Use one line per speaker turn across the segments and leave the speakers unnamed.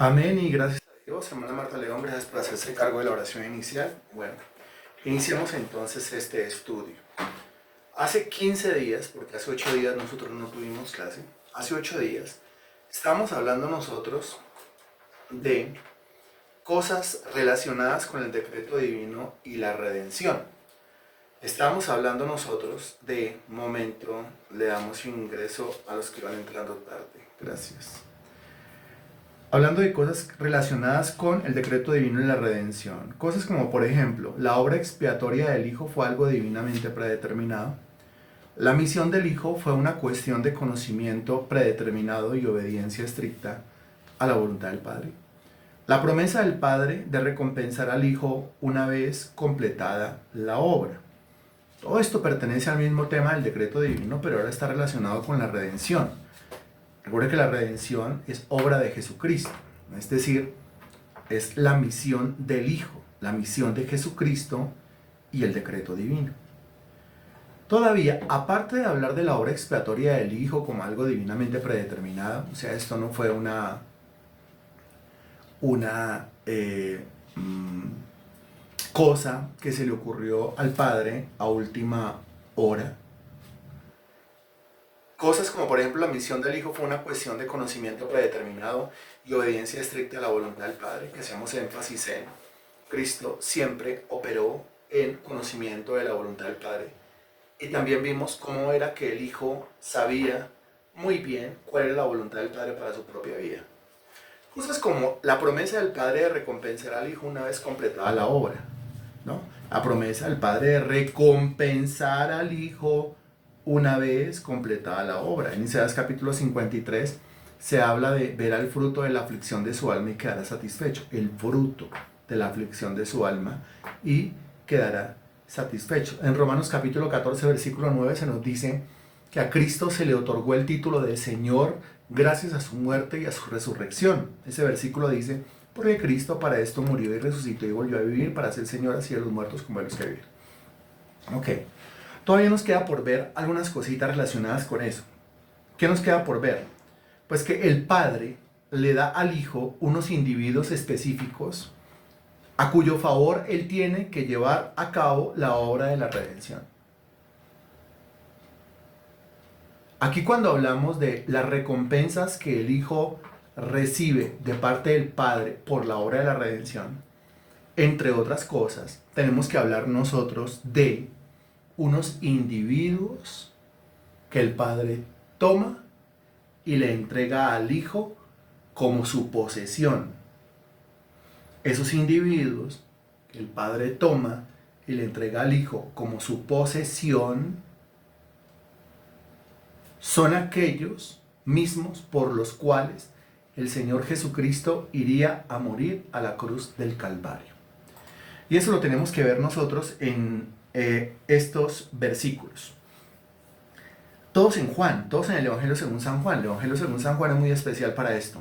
Amén y gracias a Dios, hermana Marta León, gracias por hacerse cargo de la oración inicial. Bueno, iniciamos entonces este estudio. Hace 15 días, porque hace 8 días nosotros no tuvimos clase, hace 8 días estamos hablando nosotros de cosas relacionadas con el decreto divino y la redención. Estamos hablando nosotros de momento, le damos ingreso a los que van entrando tarde. Gracias. Hablando de cosas relacionadas con el decreto divino y la redención. Cosas como, por ejemplo, la obra expiatoria del Hijo fue algo divinamente predeterminado. La misión del Hijo fue una cuestión de conocimiento predeterminado y obediencia estricta a la voluntad del Padre. La promesa del Padre de recompensar al Hijo una vez completada la obra. Todo esto pertenece al mismo tema del decreto divino, pero ahora está relacionado con la redención. Recuerde que la redención es obra de Jesucristo, es decir, es la misión del Hijo, la misión de Jesucristo y el decreto divino. Todavía, aparte de hablar de la obra expiatoria del Hijo como algo divinamente predeterminado, o sea, esto no fue una cosa que se le ocurrió al Padre a última hora. Cosas como por ejemplo la misión del Hijo fue una cuestión de conocimiento predeterminado y obediencia estricta a la voluntad del Padre, que hacemos énfasis en Cristo siempre operó en conocimiento de la voluntad del Padre. Y también vimos cómo era que el Hijo sabía muy bien cuál era la voluntad del Padre para su propia vida. Cosas como la promesa del Padre de recompensar al Hijo una vez completada la obra, ¿no? La promesa del Padre de recompensar al Hijo una vez completada la obra. En Isaías capítulo 53 se habla de ver el fruto de la aflicción de su alma y quedará satisfecho. El fruto de la aflicción de su alma y quedará satisfecho. En Romanos capítulo 14 versículo 9 se nos dice que a Cristo se le otorgó el título de Señor gracias a su muerte y a su resurrección. Ese versículo dice: porque Cristo para esto murió y resucitó y volvió a vivir para ser Señor así de los muertos como de los que viven. Ok. Todavía nos queda por ver algunas cositas relacionadas con eso. ¿Qué nos queda por ver? Pues que el Padre le da al Hijo unos individuos específicos a cuyo favor Él tiene que llevar a cabo la obra de la redención. Aquí cuando hablamos de las recompensas que el Hijo recibe de parte del Padre por la obra de la redención, entre otras cosas, tenemos que hablar nosotros de unos individuos que el Padre toma y le entrega al Hijo como su posesión. Esos individuos que el Padre toma y le entrega al Hijo como su posesión son aquellos mismos por los cuales el Señor Jesucristo iría a morir a la cruz del Calvario. Y eso lo tenemos que ver nosotros en estos versículos. Todos en Juan, todos en el Evangelio según San Juan. El Evangelio según San Juan es muy especial para esto.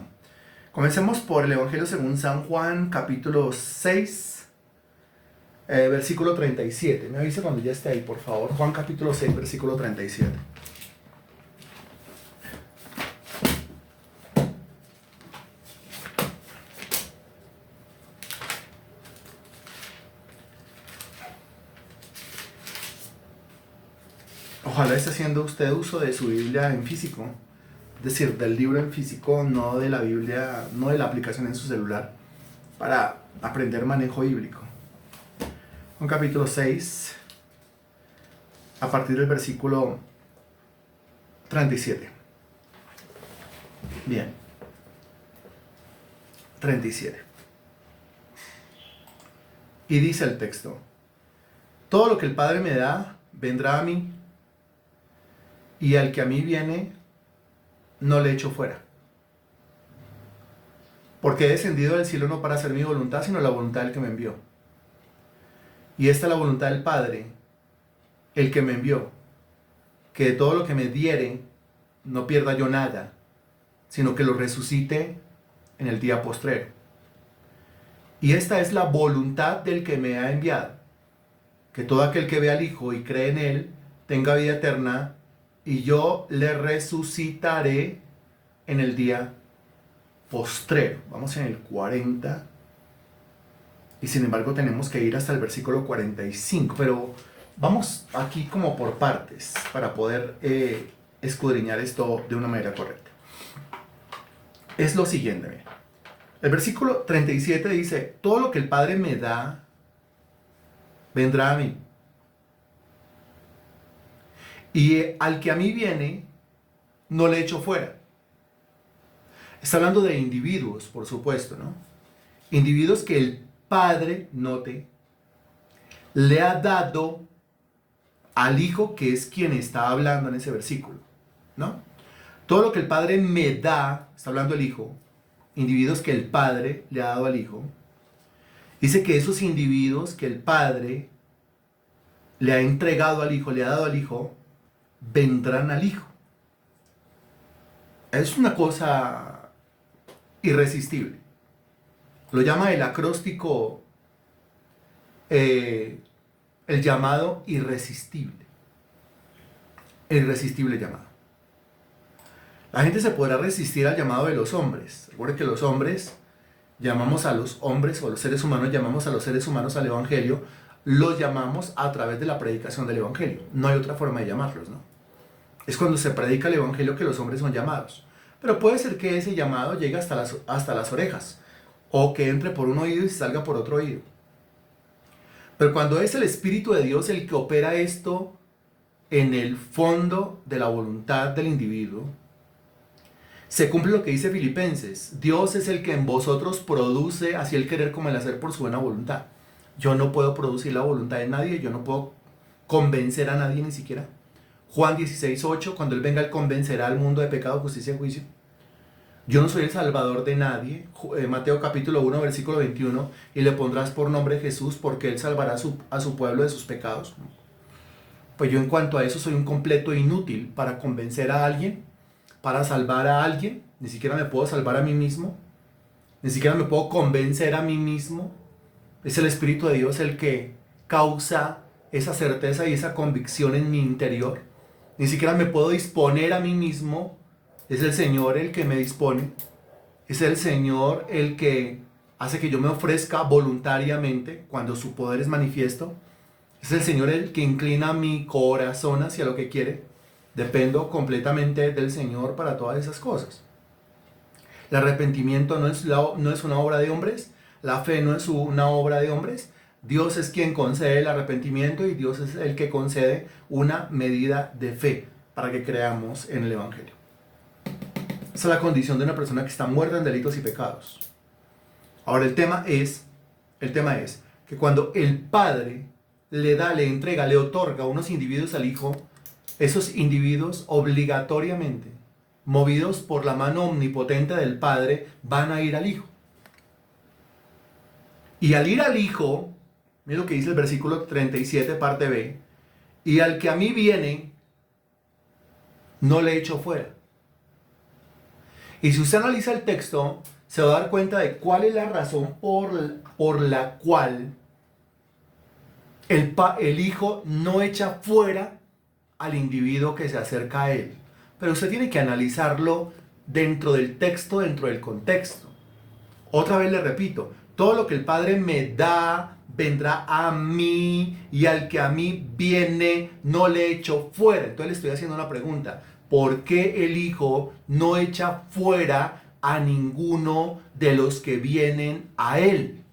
Comencemos por el Evangelio según San Juan, capítulo 6, versículo 37. Me avisa cuando ya esté ahí, por favor. Juan capítulo 6, versículo 37. Ojalá esté haciendo usted uso de su Biblia en físico, es decir, del libro en físico, no de la Biblia, no de la aplicación en su celular, para aprender manejo bíblico. Un capítulo 6, a partir del versículo 37. Bien, 37. Y dice el texto: todo lo que el Padre me da, vendrá a mí, y al que a mí viene, no le echo fuera. Porque he descendido del cielo no para hacer mi voluntad, sino la voluntad del que me envió. Y esta es la voluntad del Padre, el que me envió, que de todo lo que me diere, no pierda yo nada, sino que lo resucite en el día postrero. Y esta es la voluntad del que me ha enviado, que todo aquel que ve al Hijo y cree en Él, tenga vida eterna, y yo le resucitaré en el día postrero. Vamos en el 40. Y sin embargo tenemos que ir hasta el versículo 45. Pero vamos aquí como por partes para poder escudriñar esto de una manera correcta. Es lo siguiente, miren. El versículo 37 dice, todo lo que el Padre me da, vendrá a mí. Y al que a mí viene, no le echo fuera. Está hablando de individuos, por supuesto, ¿no? Individuos que el Padre, note, le ha dado al Hijo, que es quien está hablando en ese versículo, ¿no? Todo lo que el Padre me da, está hablando el Hijo, individuos que el Padre le ha dado al Hijo. Dice que esos individuos que el Padre le ha entregado al Hijo, le ha dado al Hijo, vendrán al Hijo. Es una cosa irresistible. Lo llama el acróstico el llamado irresistible. El irresistible llamado. La gente se podrá resistir al llamado de los hombres. Recuerden que los hombres llamamos a los hombres, o los seres humanos llamamos a los seres humanos al Evangelio, los llamamos a través de la predicación del Evangelio. No hay otra forma de llamarlos, ¿no? Es cuando se predica el Evangelio que los hombres son llamados. Pero puede ser que ese llamado llegue hasta las orejas, o que entre por un oído y salga por otro oído. Pero cuando es el Espíritu de Dios el que opera esto en el fondo de la voluntad del individuo, se cumple lo que dice Filipenses. Dios es el que en vosotros produce así el querer como el hacer por su buena voluntad. Yo no puedo producir la voluntad de nadie, yo no puedo convencer a nadie ni siquiera. Juan 16:8, cuando Él venga, Él convencerá al mundo de pecado, justicia y juicio. Yo no soy el salvador de nadie. Mateo capítulo 1, versículo 21, y le pondrás por nombre Jesús porque Él salvará a su pueblo de sus pecados. Pues yo en cuanto a eso soy un completo inútil para convencer a alguien, para salvar a alguien. Ni siquiera me puedo salvar a mí mismo, ni siquiera me puedo convencer a mí mismo. Es el Espíritu de Dios el que causa esa certeza y esa convicción en mi interior. Ni siquiera me puedo disponer a mí mismo. Es el Señor el que me dispone. Es el Señor el que hace que yo me ofrezca voluntariamente cuando su poder es manifiesto. Es el Señor el que inclina mi corazón hacia lo que quiere. Dependo completamente del Señor para todas esas cosas. El arrepentimiento no es una obra de hombres. La fe no es una obra de hombres. Dios es quien concede el arrepentimiento y Dios es el que concede una medida de fe para que creamos en el Evangelio. Esa es la condición de una persona que está muerta en delitos y pecados. Ahora el tema es que cuando el Padre le da, le entrega, le otorga a unos individuos al Hijo, esos individuos obligatoriamente, movidos por la mano omnipotente del Padre, van a ir al Hijo. Y al ir al Hijo, mira lo que dice el versículo 37, parte B, y al que a mí viene, no le echo fuera. Y si usted analiza el texto, se va a dar cuenta de cuál es la razón por la cual el Hijo no echa fuera al individuo que se acerca a él. Pero usted tiene que analizarlo dentro del texto, dentro del contexto. Otra vez le repito, todo lo que el Padre me da vendrá a mí, y al que a mí viene no le echo fuera. Entonces le estoy haciendo una pregunta. ¿Por qué el Hijo no echa fuera a ninguno de los que vienen a Él?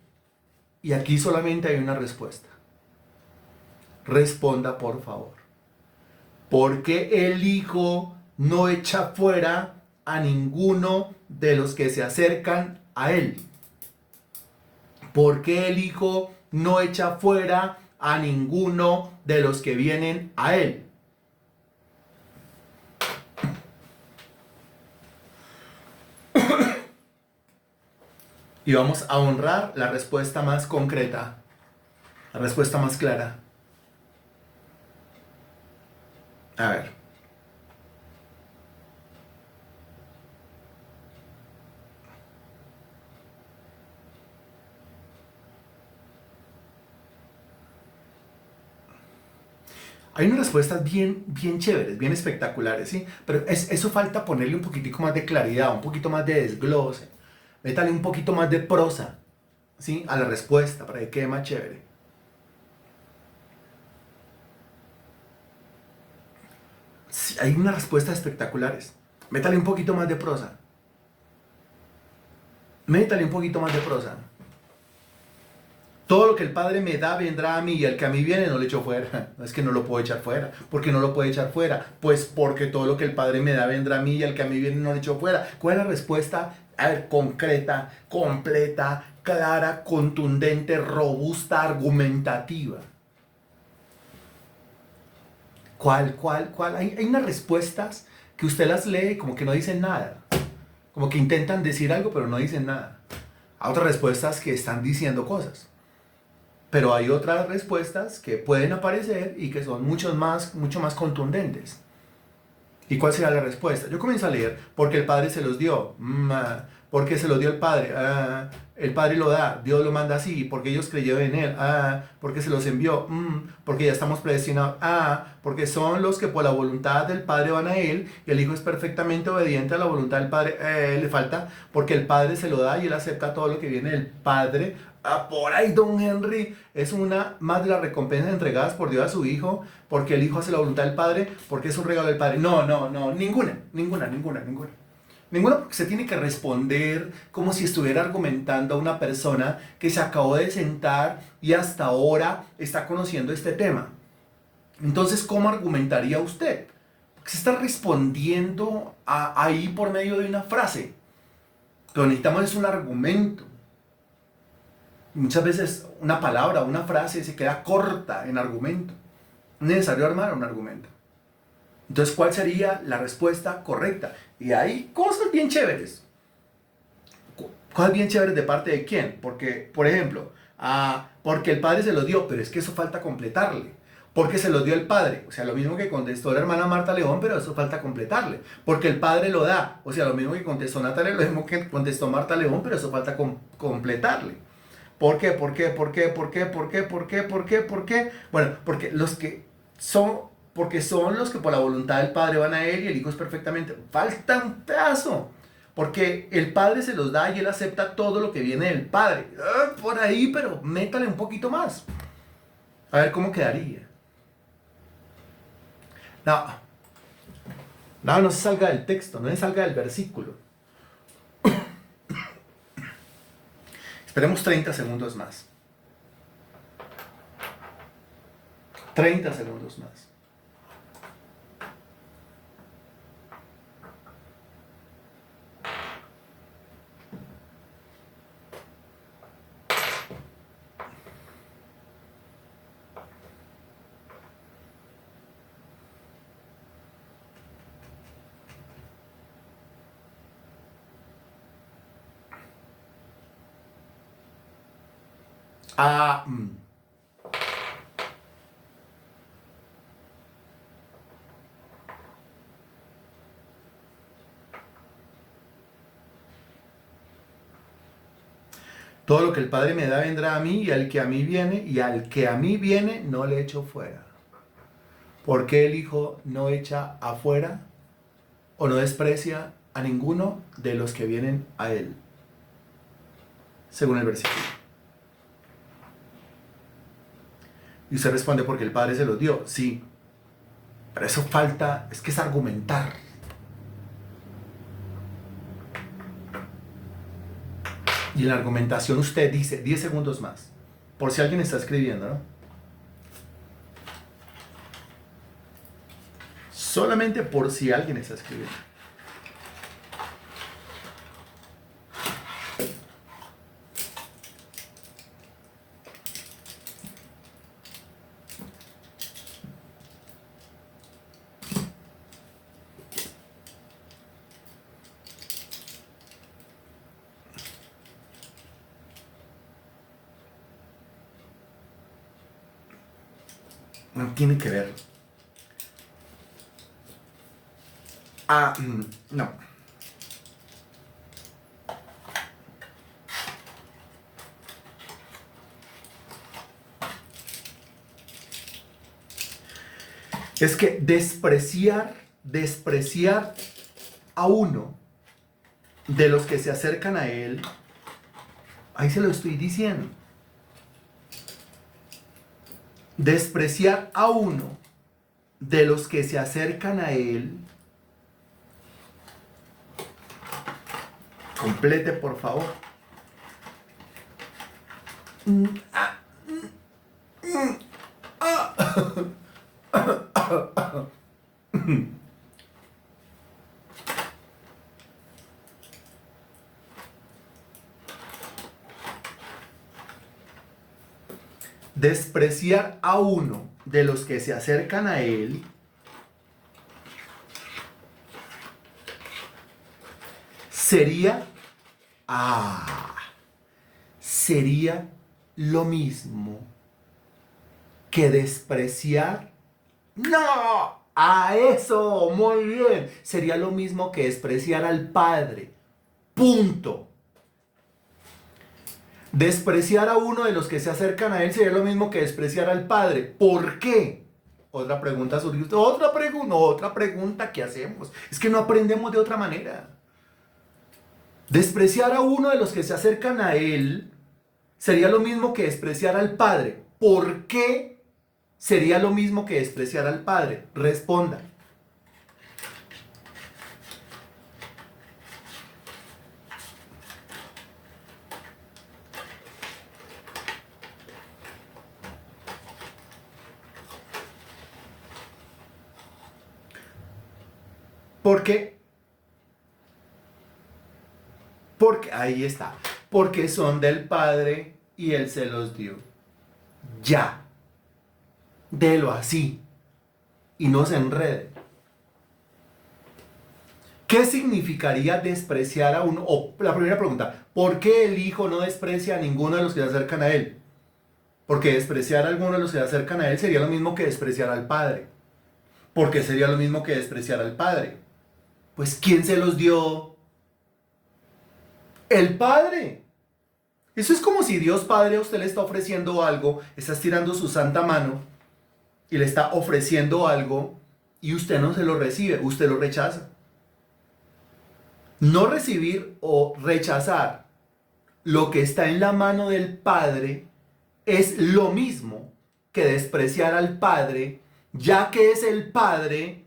Y aquí solamente hay una respuesta. Responda, por favor. ¿Por qué el Hijo no echa fuera a ninguno de los que se acercan a Él? ¿Por qué el Hijo no echa fuera a ninguno de los que vienen a Él? Y vamos a honrar la respuesta más concreta, la respuesta más clara. A ver. Hay unas respuestas bien chéveres, bien espectaculares, ¿sí? Pero eso falta ponerle un poquitico más de claridad, un poquito más de desglose, métale un poquito más de prosa, ¿sí? A la respuesta para que quede más chévere. Sí, hay unas respuestas espectaculares. Métale un poquito más de prosa. Métale un poquito más de prosa. Todo lo que el Padre me da vendrá a mí y el que a mí viene no le echo fuera. No es que no lo puedo echar fuera. ¿Por qué no lo puede echar fuera? Pues porque todo lo que el Padre me da vendrá a mí y el que a mí viene no le echo fuera. ¿Cuál es la respuesta? A ver, concreta, completa, clara, contundente, robusta, argumentativa. ¿Cuál? Hay unas respuestas que usted las lee y como que no dicen nada. Como que intentan decir algo pero no dicen nada. Hay otras respuestas que están diciendo cosas. Pero hay otras respuestas que pueden aparecer y que son mucho más contundentes. ¿Y cuál será la respuesta? Yo comienzo a leer, porque el Padre se los dio. Porque se los dio el Padre. El Padre lo da, Dios lo manda así, porque ellos creyeron en Él. Porque se los envió. Porque ya estamos predestinados. Porque son los que por la voluntad del Padre van a Él, y el Hijo es perfectamente obediente a la voluntad del Padre. Le falta, porque el Padre se lo da y Él acepta todo lo que viene del Padre. Por ahí, don Henry, es una más de las recompensas entregadas por Dios a su Hijo, porque el Hijo hace la voluntad del Padre, porque es un regalo del Padre. No, ninguna. Ninguna, porque se tiene que responder como si estuviera argumentando a una persona que se acabó de sentar y hasta ahora está conociendo este tema. Entonces, ¿cómo argumentaría usted? Porque se está respondiendo ahí por medio de una frase. Lo que necesitamos es un argumento. Muchas veces una palabra, una frase se queda corta en argumento. Es necesario armar un argumento. Entonces, ¿cuál sería la respuesta correcta? Y hay cosas bien chéveres. Cosas bien chéveres de parte de quién. Porque, por ejemplo, porque el Padre se lo dio, pero es que eso falta completarle. Porque se lo dio el Padre. O sea, lo mismo que contestó la hermana Marta León, pero eso falta completarle. Porque el Padre lo da. O sea, lo mismo que contestó Natalia, lo mismo que contestó Marta León, pero eso falta completarle. ¿Por qué? Bueno, porque son los que por la voluntad del Padre van a Él y el Hijo es perfectamente. Falta un pedazo. Porque el Padre se los da y Él acepta todo lo que viene del Padre. Por ahí, pero métale un poquito más. A ver cómo quedaría. No se salga del texto, no se salga del versículo. Esperemos 30 segundos más. 30 segundos más. Ah, Todo lo que el Padre me da vendrá a mí, y al que a mí viene no le echo fuera. ¿Por qué el Hijo no echa afuera o no desprecia a ninguno de los que vienen a Él? Según el versículo. Y usted responde, porque el Padre se los dio. Sí, pero eso falta, es que es argumentar. Y en la argumentación usted dice 10 segundos más. Por si alguien está escribiendo, ¿no? Solamente por si alguien está escribiendo. No tiene que ver. No. Es que despreciar a uno de los que se acercan a Él, ahí se lo estoy diciendo, despreciar a uno de los que se acercan a Él, complete por favor. Despreciar a uno de los que se acercan a Él sería lo mismo que despreciar. ¡No! ¡A eso! Muy bien. Sería lo mismo que despreciar al Padre. Punto. Despreciar a uno de los que se acercan a Él sería lo mismo que despreciar al Padre. ¿Por qué? Otra pregunta surgió. Otra pregunta que hacemos. Es que no aprendemos de otra manera. Despreciar a uno de los que se acercan a Él sería lo mismo que despreciar al Padre. ¿Por qué sería lo mismo que despreciar al Padre? Responda. ¿Por qué? Porque, ahí está. Porque son del Padre y Él se los dio. Ya. Délo así. Y no se enrede. ¿Qué significaría despreciar a uno? La primera pregunta. ¿Por qué el Hijo no desprecia a ninguno de los que se acercan a Él? Porque despreciar a alguno de los que se acercan a Él sería lo mismo que despreciar al Padre. ¿Por qué sería lo mismo que despreciar al Padre? Pues ¿quién se los dio? El Padre. Eso es como si Dios Padre a usted le está ofreciendo algo, está estirando su santa mano y le está ofreciendo algo y usted no se lo recibe, usted lo rechaza. No recibir o rechazar lo que está en la mano del Padre es lo mismo que despreciar al Padre, ya que es el Padre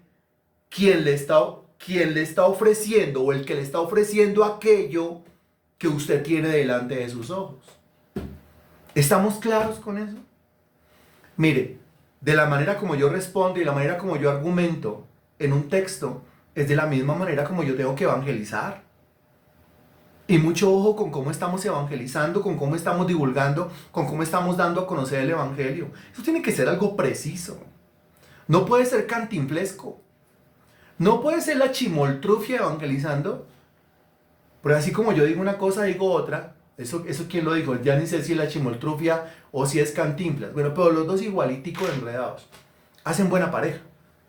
quien le está ofreciendo o el que le está ofreciendo aquello que usted tiene delante de sus ojos. ¿Estamos claros con eso? Mire, de la manera como yo respondo y la manera como yo argumento en un texto, es de la misma manera como yo tengo que evangelizar. Y mucho ojo con cómo estamos evangelizando, con cómo estamos divulgando, con cómo estamos dando a conocer el Evangelio. Eso tiene que ser algo preciso. No puede ser cantinflesco. No puede ser la chimoltrufia evangelizando. Pero así como yo digo una cosa, digo otra. Eso ¿quién lo dijo? Ya ni sé si es la chimoltrufia o si es Cantinflas. Bueno, pero los dos igualiticos enredados. Hacen buena pareja.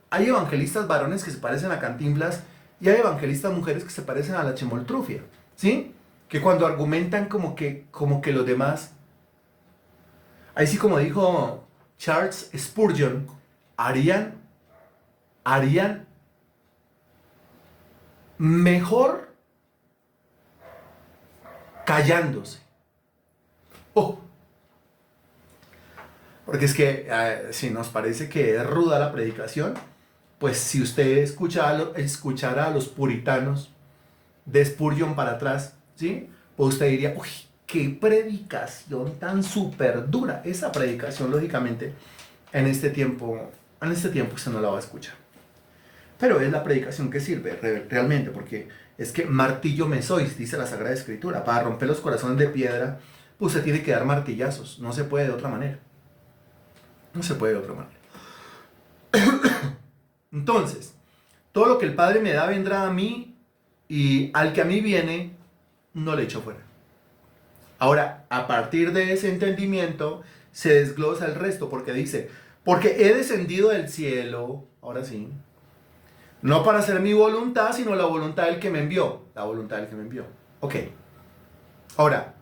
Hay evangelistas varones que se parecen a Cantinflas y hay evangelistas mujeres que se parecen a la chimoltrufia. ¿Sí? Que cuando argumentan como que los demás. Ahí sí, como dijo Charles Spurgeon, harían mejor callándose. Porque es que si nos parece que es ruda la predicación, pues si usted escuchara a los puritanos de Spurgeon para atrás, ¿sí? Pues usted diría, uy, qué predicación tan súper dura. Esa predicación, lógicamente, en este tiempo usted no la va a escuchar. Pero es la predicación que sirve realmente, porque es que martillo me sois, dice la Sagrada Escritura. Para romper los corazones de piedra, pues se tiene que dar martillazos. No se puede de otra manera. No se puede de otra manera. Entonces, todo lo que el Padre me da vendrá a mí, y al que a mí viene, no le echo fuera. Ahora, a partir de ese entendimiento, se desglosa el resto, porque dice, porque he descendido del cielo, ahora sí, no para hacer mi voluntad, sino la voluntad del que me envió. La voluntad del que me envió. Ok. Ahora,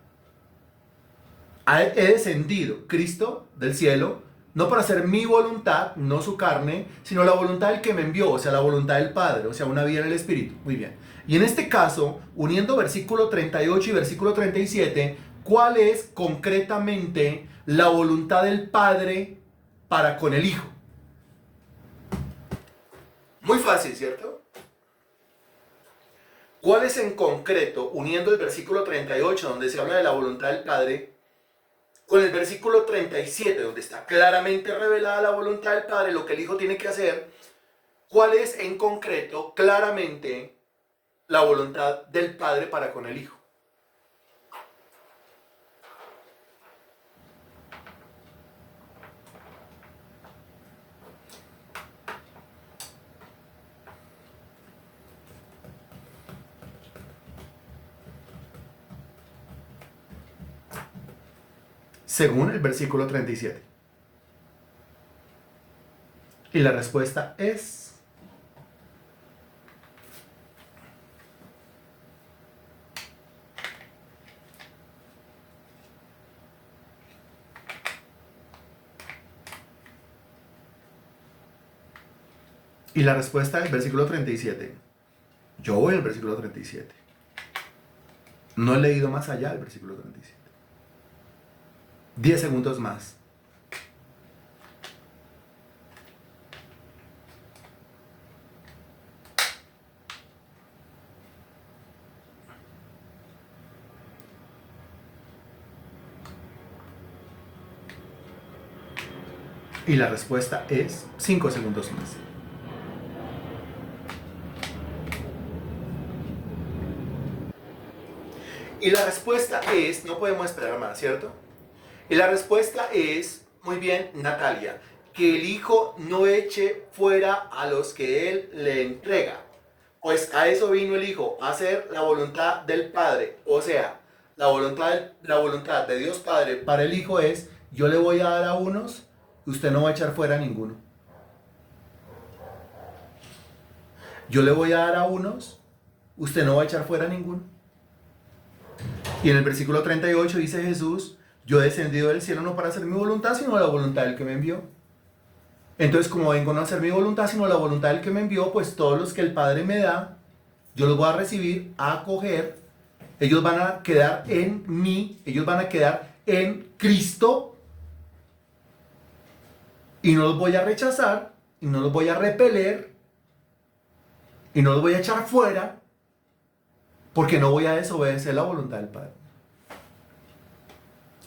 he descendido, Cristo, del cielo, no para hacer mi voluntad, no su carne, sino la voluntad del que me envió, o sea, la voluntad del Padre, o sea, una vida en el Espíritu. Muy bien. Y en este caso, uniendo versículo 38 y versículo 37, ¿cuál es concretamente la voluntad del Padre para con el Hijo? Muy fácil, ¿cierto? ¿Cuál es en concreto, uniendo el versículo 38, donde se habla de la voluntad del Padre, con el versículo 37, donde está claramente revelada la voluntad del Padre, lo que el Hijo tiene que hacer? ¿Cuál es en concreto, claramente, la voluntad del Padre para con el Hijo? Según el versículo 37. Y la respuesta es... Y la respuesta es versículo 37. Yo voy al versículo 37. No he leído más allá del versículo 37. 10 segundos más. Y la respuesta es 5 segundos más. Y la respuesta es, no podemos esperar más, ¿cierto? Y la respuesta es, muy bien, Natalia, que el Hijo no eche fuera a los que Él le entrega. Pues a eso vino el Hijo, a hacer la voluntad del Padre. O sea, la voluntad de Dios Padre para el Hijo es, yo le voy a dar a unos, usted no va a echar fuera a ninguno. Yo le voy a dar a unos, usted no va a echar fuera a ninguno. Y en el versículo 38 dice Jesús, yo he descendido del cielo no para hacer mi voluntad, sino la voluntad del que me envió. Entonces, como vengo no a hacer mi voluntad, sino la voluntad del que me envió, pues todos los que el Padre me da, yo los voy a recibir, a acoger. Ellos van a quedar en mí, ellos van a quedar en Cristo. Y no los voy a rechazar, y no los voy a repeler, y no los voy a echar fuera, porque no voy a desobedecer la voluntad del Padre.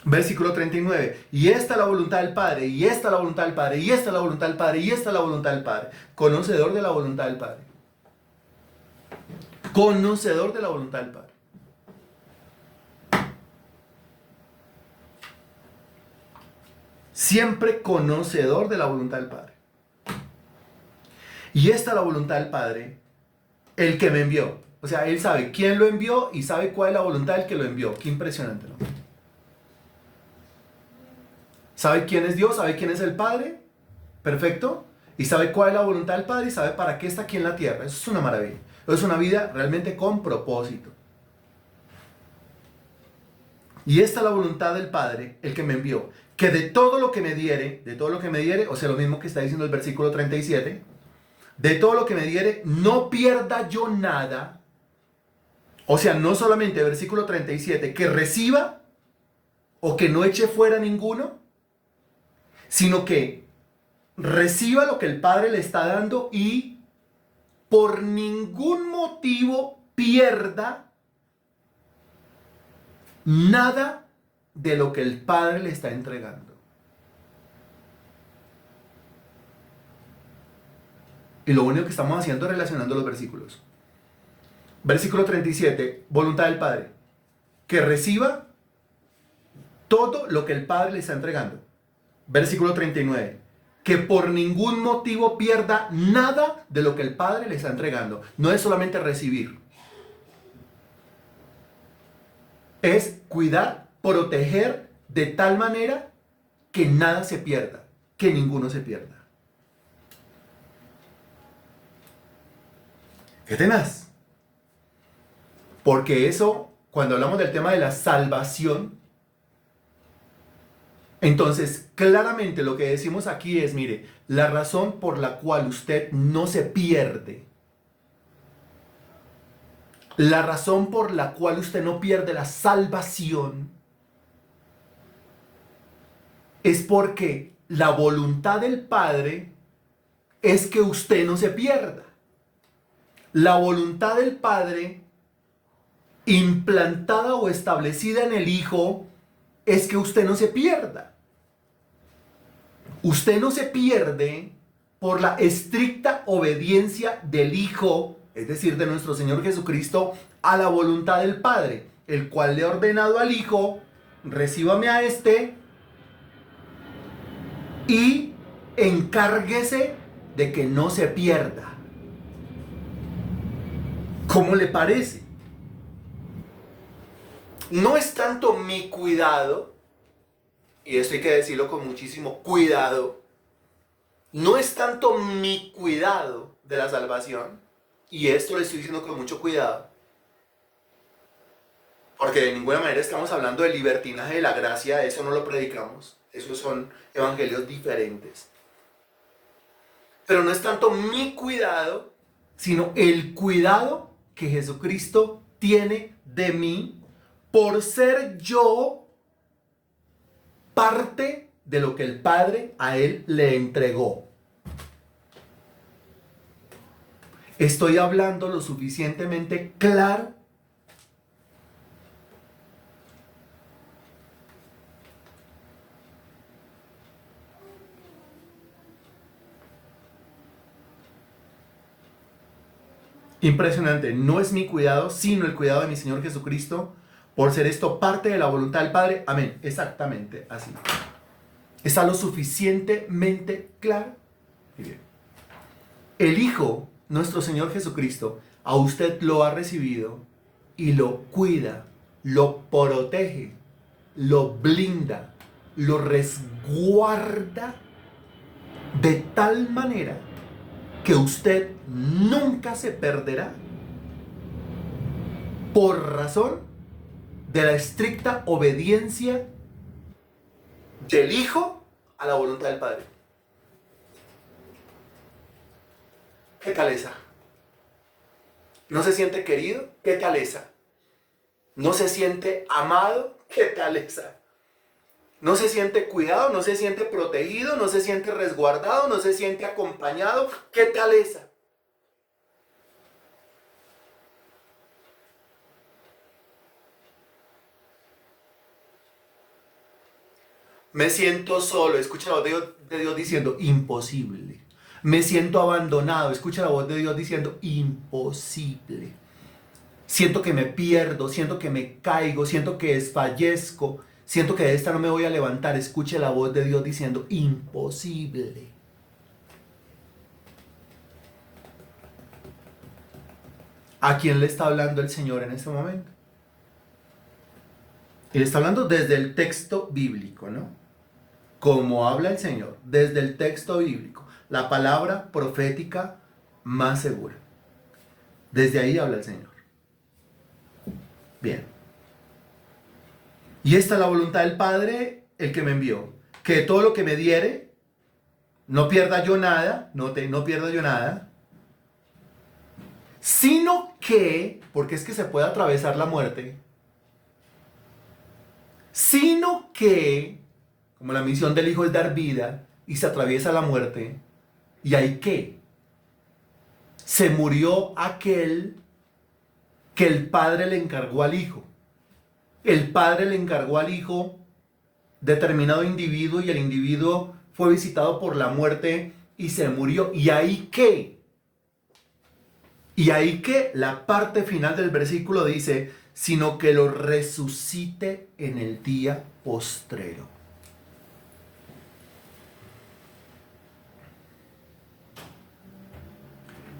Versículo 39. Y esta es la voluntad del Padre, y esta es la voluntad del Padre, y esta es la voluntad del Padre, y esta es la voluntad del Padre. Conocedor de la voluntad del Padre. Conocedor de la voluntad del Padre. Siempre conocedor de la voluntad del Padre. Y esta es la voluntad del Padre, el que me envió. O sea, Él sabe quién lo envió y sabe cuál es la voluntad del que lo envió. Qué impresionante, ¿no? ¿Sabe quién es Dios? ¿Sabe quién es el Padre? Perfecto. Y sabe cuál es la voluntad del Padre y sabe para qué está aquí en la tierra. Eso es una maravilla. Eso es una vida realmente con propósito. Y esta es la voluntad del Padre, el que me envió. Que de todo lo que me diere, o sea, lo mismo que está diciendo el versículo 37, de todo lo que me diere, no pierda yo nada. O sea, no solamente versículo 37, que reciba o que no eche fuera ninguno, sino que reciba lo que el Padre le está dando y por ningún motivo pierda nada de lo que el Padre le está entregando. Y lo único que estamos haciendo es relacionando los versículos. Versículo 37, voluntad del Padre, que reciba todo lo que el Padre le está entregando. Versículo 39, que por ningún motivo pierda nada de lo que el Padre le está entregando. No es solamente recibir, es cuidar, proteger de tal manera que nada se pierda, que ninguno se pierda. ¿Qué tenaz? Porque eso, cuando hablamos del tema de la salvación, entonces claramente lo que decimos aquí es, mire, la razón por la cual usted no se pierde La razón por la cual usted no pierde la salvación es porque la voluntad del Padre es que usted no se pierda. La voluntad del Padre implantada o establecida en el Hijo es que usted no se pierda. Usted no se pierde por la estricta obediencia del Hijo, es decir, de nuestro Señor Jesucristo, a la voluntad del Padre, el cual le ha ordenado al Hijo: recíbame a este y encárguese de que no se pierda. ¿Cómo le parece? No es tanto mi cuidado, y esto hay que decirlo con muchísimo cuidado, no es tanto mi cuidado de la salvación, y esto lo estoy diciendo con mucho cuidado, porque de ninguna manera estamos hablando del libertinaje de la gracia, eso no lo predicamos, esos son evangelios diferentes. Pero no es tanto mi cuidado, sino el cuidado que Jesucristo tiene de mí por ser yo parte de lo que el Padre a Él le entregó. ¿Estoy hablando lo suficientemente claro? Impresionante, no es mi cuidado, sino el cuidado de mi Señor Jesucristo, por ser esto parte de la voluntad del Padre. Amén, exactamente así. ¿Está lo suficientemente claro? Muy bien. El Hijo, nuestro Señor Jesucristo, a usted lo ha recibido y lo cuida, lo protege, lo blinda, lo resguarda de tal manera que usted nunca se perderá por razón de la estricta obediencia del Hijo a la voluntad del Padre. ¿Qué tal esa? ¿No se siente querido? ¿Qué tal esa? ¿No se siente amado? ¿Qué tal esa? ¿No se siente cuidado? ¿No se siente protegido? ¿No se siente resguardado? ¿No se siente acompañado? ¿Qué tal esa? Me siento solo. Escucha la voz de Dios diciendo: imposible. Me siento abandonado. Escucha la voz de Dios diciendo: imposible. Siento que me pierdo, siento que me caigo, siento que desfallezco, siento que de esta no me voy a levantar. Escuche la voz de Dios diciendo: imposible. ¿A quién le está hablando el Señor en este momento? Él está hablando desde el texto bíblico, ¿no? Como habla el Señor, desde el texto bíblico, la palabra profética más segura. Desde ahí habla el Señor. Bien. Y esta es la voluntad del Padre, el que me envió, que todo lo que me diere, no pierda yo nada, no pierda yo nada, sino que, porque es que se puede atravesar la muerte, sino que, como la misión del Hijo es dar vida, y se atraviesa la muerte, y hay que, se murió aquel que el Padre le encargó al Hijo. El Padre le encargó al Hijo determinado individuo y el individuo fue visitado por la muerte y se murió. Y ahí que la parte final del versículo dice: sino que lo resucite en el día postrero.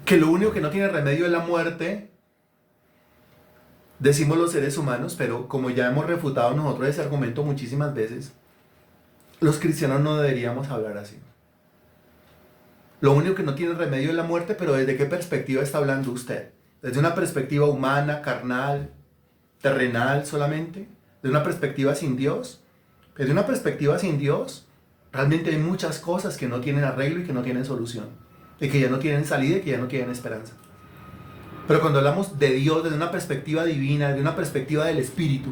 Que lo único que no tiene remedio es la muerte, decimos los seres humanos, pero como ya hemos refutado nosotros ese argumento muchísimas veces, los cristianos no deberíamos hablar así. Lo único que no tiene remedio es la muerte, pero ¿desde qué perspectiva está hablando usted? ¿Desde una perspectiva humana, carnal, terrenal solamente? ¿Desde una perspectiva sin Dios? Desde una perspectiva sin Dios, realmente hay muchas cosas que no tienen arreglo y que no tienen solución, y que ya no tienen salida y que ya no tienen esperanza. Pero cuando hablamos de Dios desde una perspectiva divina, desde una perspectiva del Espíritu,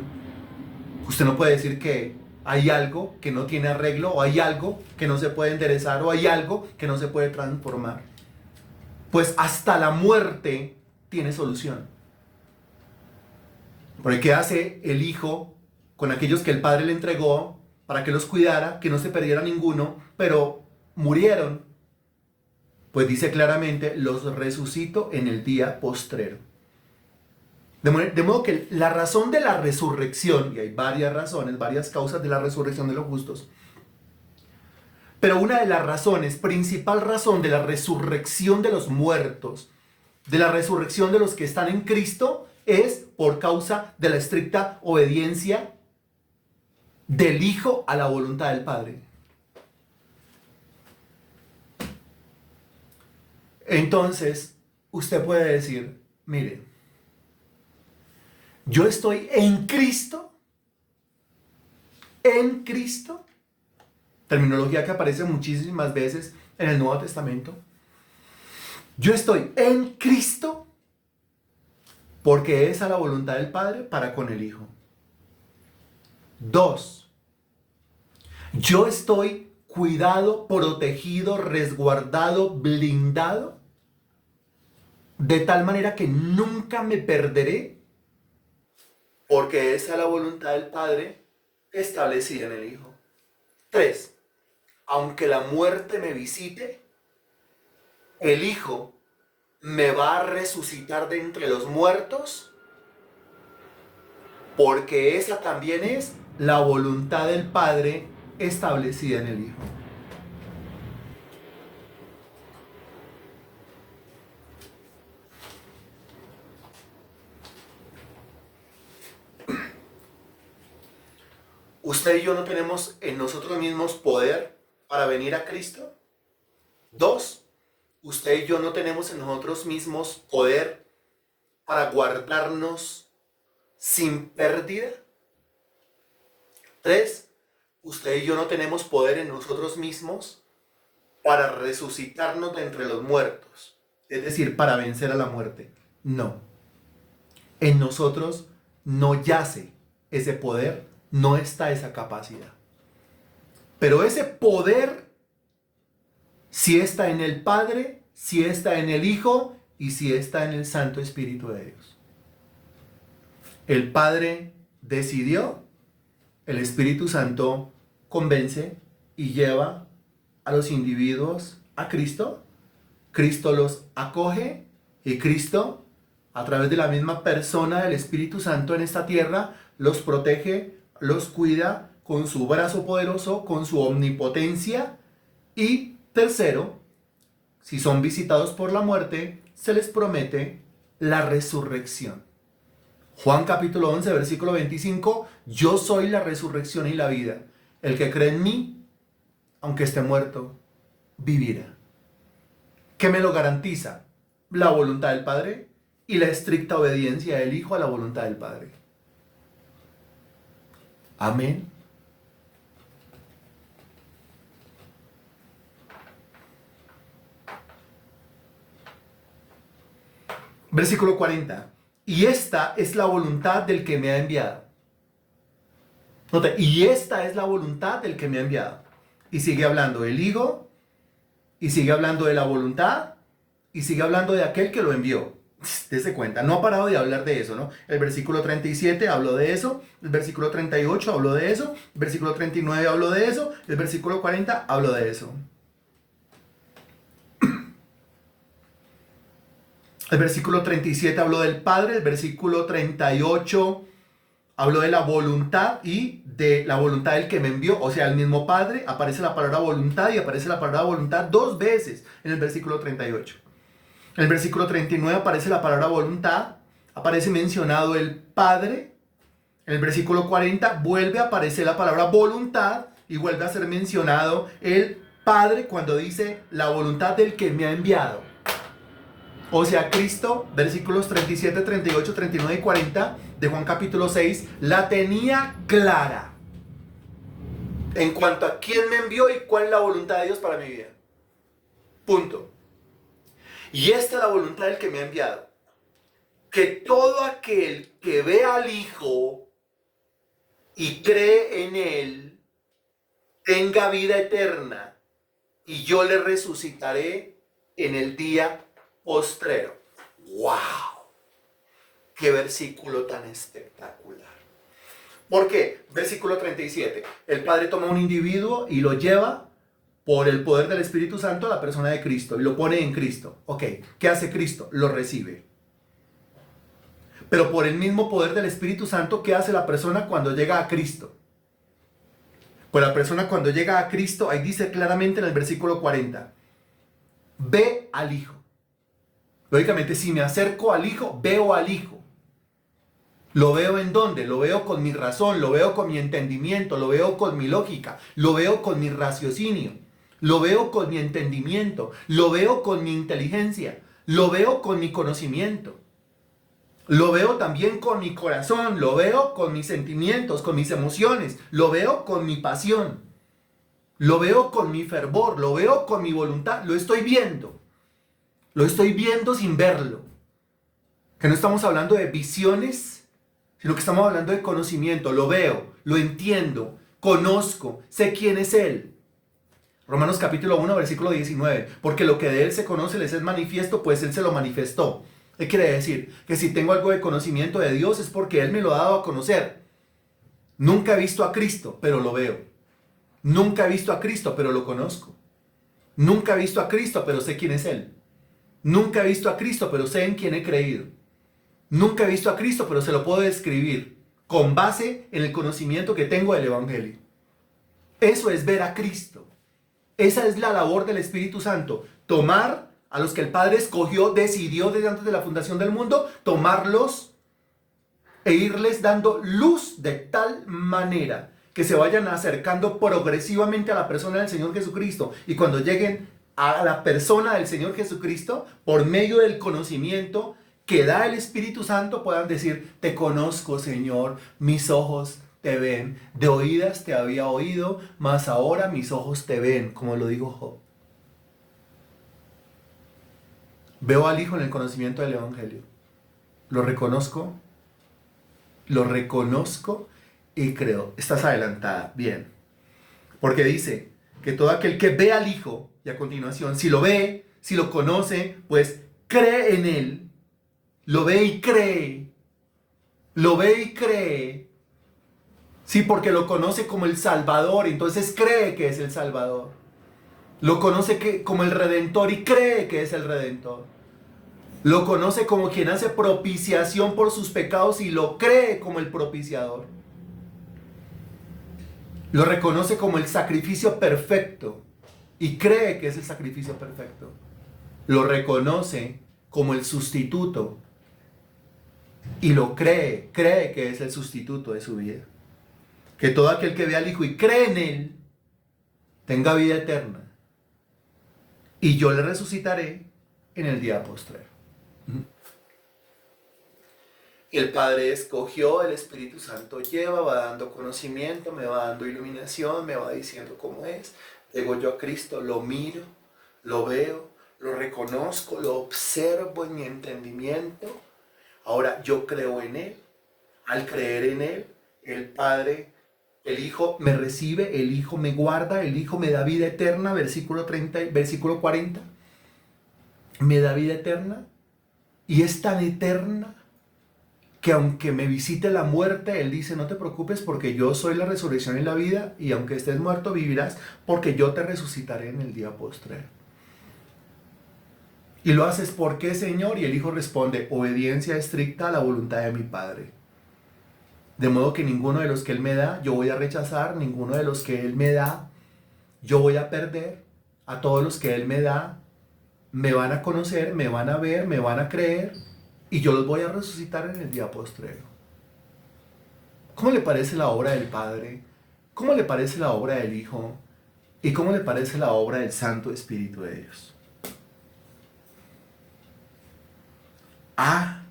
usted no puede decir que hay algo que no tiene arreglo, o hay algo que no se puede enderezar, o hay algo que no se puede transformar. Pues hasta la muerte tiene solución. Porque ¿qué hace el Hijo con aquellos que el Padre le entregó para que los cuidara, que no se perdiera ninguno, pero murieron? Pues dice claramente, los resucito en el día postrero. De modo que la razón de la resurrección, y hay varias razones, varias causas de la resurrección de los justos, pero una de las razones, principal razón de la resurrección de los muertos, de la resurrección de los que están en Cristo, es por causa de la estricta obediencia del Hijo a la voluntad del Padre. Entonces, usted puede decir, mire, yo estoy en Cristo, terminología que aparece muchísimas veces en el Nuevo Testamento. Yo estoy en Cristo porque es a la voluntad del Padre para con el Hijo. 2. Yo estoy cuidado, protegido, resguardado, blindado, de tal manera que nunca me perderé, porque es a la voluntad del Padre establecida en el Hijo. 3. Aunque la muerte me visite, el Hijo me va a resucitar de entre los muertos, porque esa también es la voluntad del Padre establecida en el Hijo. ¿Usted y yo no tenemos en nosotros mismos poder para venir a Cristo? 2. ¿Usted y yo no tenemos en nosotros mismos poder para guardarnos sin pérdida? 3. ¿Usted y yo no tenemos poder en nosotros mismos para resucitarnos de entre los muertos? Es decir, para vencer a la muerte. No. En nosotros no yace ese poder, no está esa capacidad. Pero ese poder sí está en el Padre, sí está en el Hijo y sí está en el Santo Espíritu de Dios. El Padre decidió, el Espíritu Santo convence y lleva a los individuos a Cristo. Cristo los acoge y Cristo, a través de la misma persona del Espíritu Santo en esta tierra, los protege, los cuida con su brazo poderoso, con su omnipotencia. Y tercero, si son visitados por la muerte, se les promete la resurrección. Juan capítulo 11, versículo 25, yo soy la resurrección y la vida. El que cree en mí, aunque esté muerto, vivirá. ¿Qué me lo garantiza? La voluntad del Padre y la estricta obediencia del Hijo a la voluntad del Padre. Amén. Versículo 40. Y esta es la voluntad del que me ha enviado. Nota, y esta es la voluntad del que me ha enviado. Y sigue hablando del Hijo, y sigue hablando de la voluntad, y sigue hablando de aquel que lo envió. Dese cuenta, no ha parado de hablar de eso, ¿no? El versículo 37 habló de eso, el versículo 38 habló de eso, el versículo 39 habló de eso, el versículo 40 habló de eso. El versículo 37 habló del Padre, el versículo 38 habló de la voluntad y de la voluntad del que me envió, o sea, el mismo Padre, aparece la palabra voluntad y aparece la palabra voluntad 2 veces en el versículo 38. En el versículo 39 aparece la palabra voluntad, aparece mencionado el Padre. En el versículo 40 vuelve a aparecer la palabra voluntad y vuelve a ser mencionado el Padre cuando dice la voluntad del que me ha enviado. O sea, Cristo, versículos 37, 38, 39 y 40 de Juan capítulo 6, la tenía clara en cuanto a quién me envió y cuál es la voluntad de Dios para mi vida. Punto. Y esta es la voluntad del que me ha enviado. que todo aquel que ve al Hijo y cree en Él tenga vida eterna, y yo le resucitaré en el día postrero. ¡Wow! ¡Qué versículo tan espectacular! ¿Por qué? Versículo 37. El Padre toma un individuo y lo lleva por el poder del Espíritu Santo a la persona de Cristo y lo pone en Cristo. Ok, ¿qué hace Cristo? Lo recibe. Pero por el mismo poder del Espíritu Santo, ¿qué hace la persona cuando llega a Cristo? Pues la persona cuando llega a Cristo, ahí dice claramente en el versículo 40, ve al Hijo. Lógicamente, si me acerco al Hijo, veo al Hijo. ¿Lo veo en dónde? Lo veo con mi razón, lo veo con mi entendimiento, lo veo con mi lógica, lo veo con mi raciocinio, lo veo con mi entendimiento, lo veo con mi inteligencia, lo veo con mi conocimiento. Lo veo también con mi corazón, lo veo con mis sentimientos, con mis emociones, lo veo con mi pasión, lo veo con mi fervor, lo veo con mi voluntad, lo estoy viendo sin verlo. Que no estamos hablando de visiones, sino que estamos hablando de conocimiento, lo veo, lo entiendo, conozco, sé quién es Él. Romanos capítulo 1, versículo 19, porque lo que de Él se conoce les es manifiesto, pues Él se lo manifestó. ¿Qué quiere decir? Que si tengo algo de conocimiento de Dios es porque Él me lo ha dado a conocer. Nunca he visto a Cristo, pero lo veo. Nunca he visto a Cristo, pero lo conozco. Nunca he visto a Cristo, pero sé quién es Él. Nunca he visto a Cristo, pero sé en quién he creído. Nunca he visto a Cristo, pero se lo puedo describir con base en el conocimiento que tengo del Evangelio. Eso es ver a Cristo. Esa es la labor del Espíritu Santo. Tomar a los que el Padre escogió, decidió desde antes de la fundación del mundo, tomarlos e irles dando luz de tal manera que se vayan acercando progresivamente a la persona del Señor Jesucristo. Y cuando lleguen a la persona del Señor Jesucristo, por medio del conocimiento que da el Espíritu Santo, puedan decir, te conozco, Señor, mis ojos te ven, de oídas te había oído, mas ahora mis ojos te ven, como lo dijo Job. Veo al Hijo en el conocimiento del Evangelio. Lo reconozco y creo. Estás adelantada, bien. Porque dice que todo aquel que ve al Hijo, y a continuación, si lo ve, si lo conoce, pues cree en Él. Lo ve y cree. Lo ve y cree. Sí, porque lo conoce como el Salvador, entonces cree que es el Salvador. Lo conoce como el Redentor y cree que es el Redentor. Lo conoce como quien hace propiciación por sus pecados y lo cree como el propiciador. Lo reconoce como el sacrificio perfecto y cree que es el sacrificio perfecto. Lo reconoce como el sustituto y lo cree que es el sustituto de su vida. Que todo aquel que ve al Hijo y cree en Él tenga vida eterna. Y yo le resucitaré en el día postrero. El Padre escogió, el Espíritu Santo lleva, va dando conocimiento, me va dando iluminación, me va diciendo cómo es. Llego yo a Cristo, lo miro, lo veo, lo reconozco, lo observo en mi entendimiento. Ahora yo creo en Él. Al creer en Él, el Padre, el Hijo me recibe, el Hijo me guarda, el Hijo me da vida eterna, versículo 30, versículo 40. Me da vida eterna y es tan eterna que aunque me visite la muerte, Él dice, no te preocupes porque yo soy la resurrección y la vida, y aunque estés muerto vivirás porque yo te resucitaré en el día postrero. Y lo haces, ¿por qué, Señor? Y el Hijo responde, obediencia estricta a la voluntad de mi Padre. De modo que ninguno de los que Él me da, yo voy a rechazar, ninguno de los que Él me da, yo voy a perder. A todos los que Él me da, me van a conocer, me van a ver, me van a creer, y yo los voy a resucitar en el día postrero. ¿Cómo le parece la obra del Padre? ¿Cómo le parece la obra del Hijo? ¿Y cómo le parece la obra del Santo Espíritu de Dios? Ah,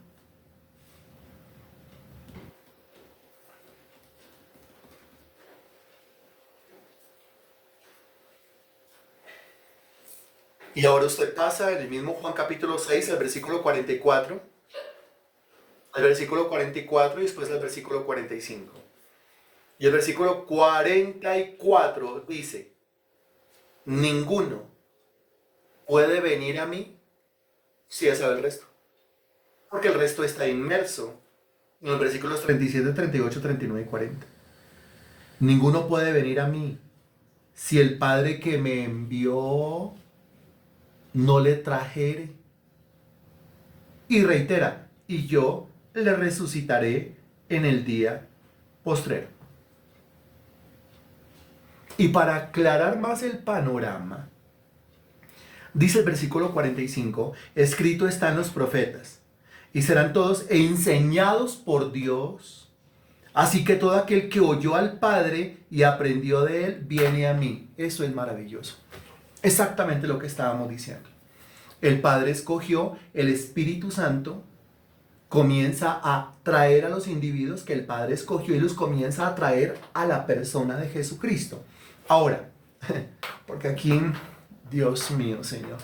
y ahora usted pasa en el mismo Juan capítulo 6, el versículo 44. el versículo 44 y después el versículo 45. Y el versículo 44 dice, ninguno puede venir a mí si ya sabe el resto. Porque el resto está inmerso en los versículos 37, 38, 39 y 40. Ninguno puede venir a mí si el Padre que me envió no le trajere. Y reitera, y yo le resucitaré en el día postrero. Y para aclarar más el panorama, dice el versículo 45, escrito está en los profetas, y serán todos enseñados por Dios. Así que todo aquel que oyó al Padre y aprendió de él, viene a mí. Eso es maravilloso. Exactamente lo que estábamos diciendo. El Padre escogió, el Espíritu Santo comienza a traer a los individuos que el Padre escogió y los comienza a traer a la persona de Jesucristo. Ahora, porque aquí, Dios mío, Señor,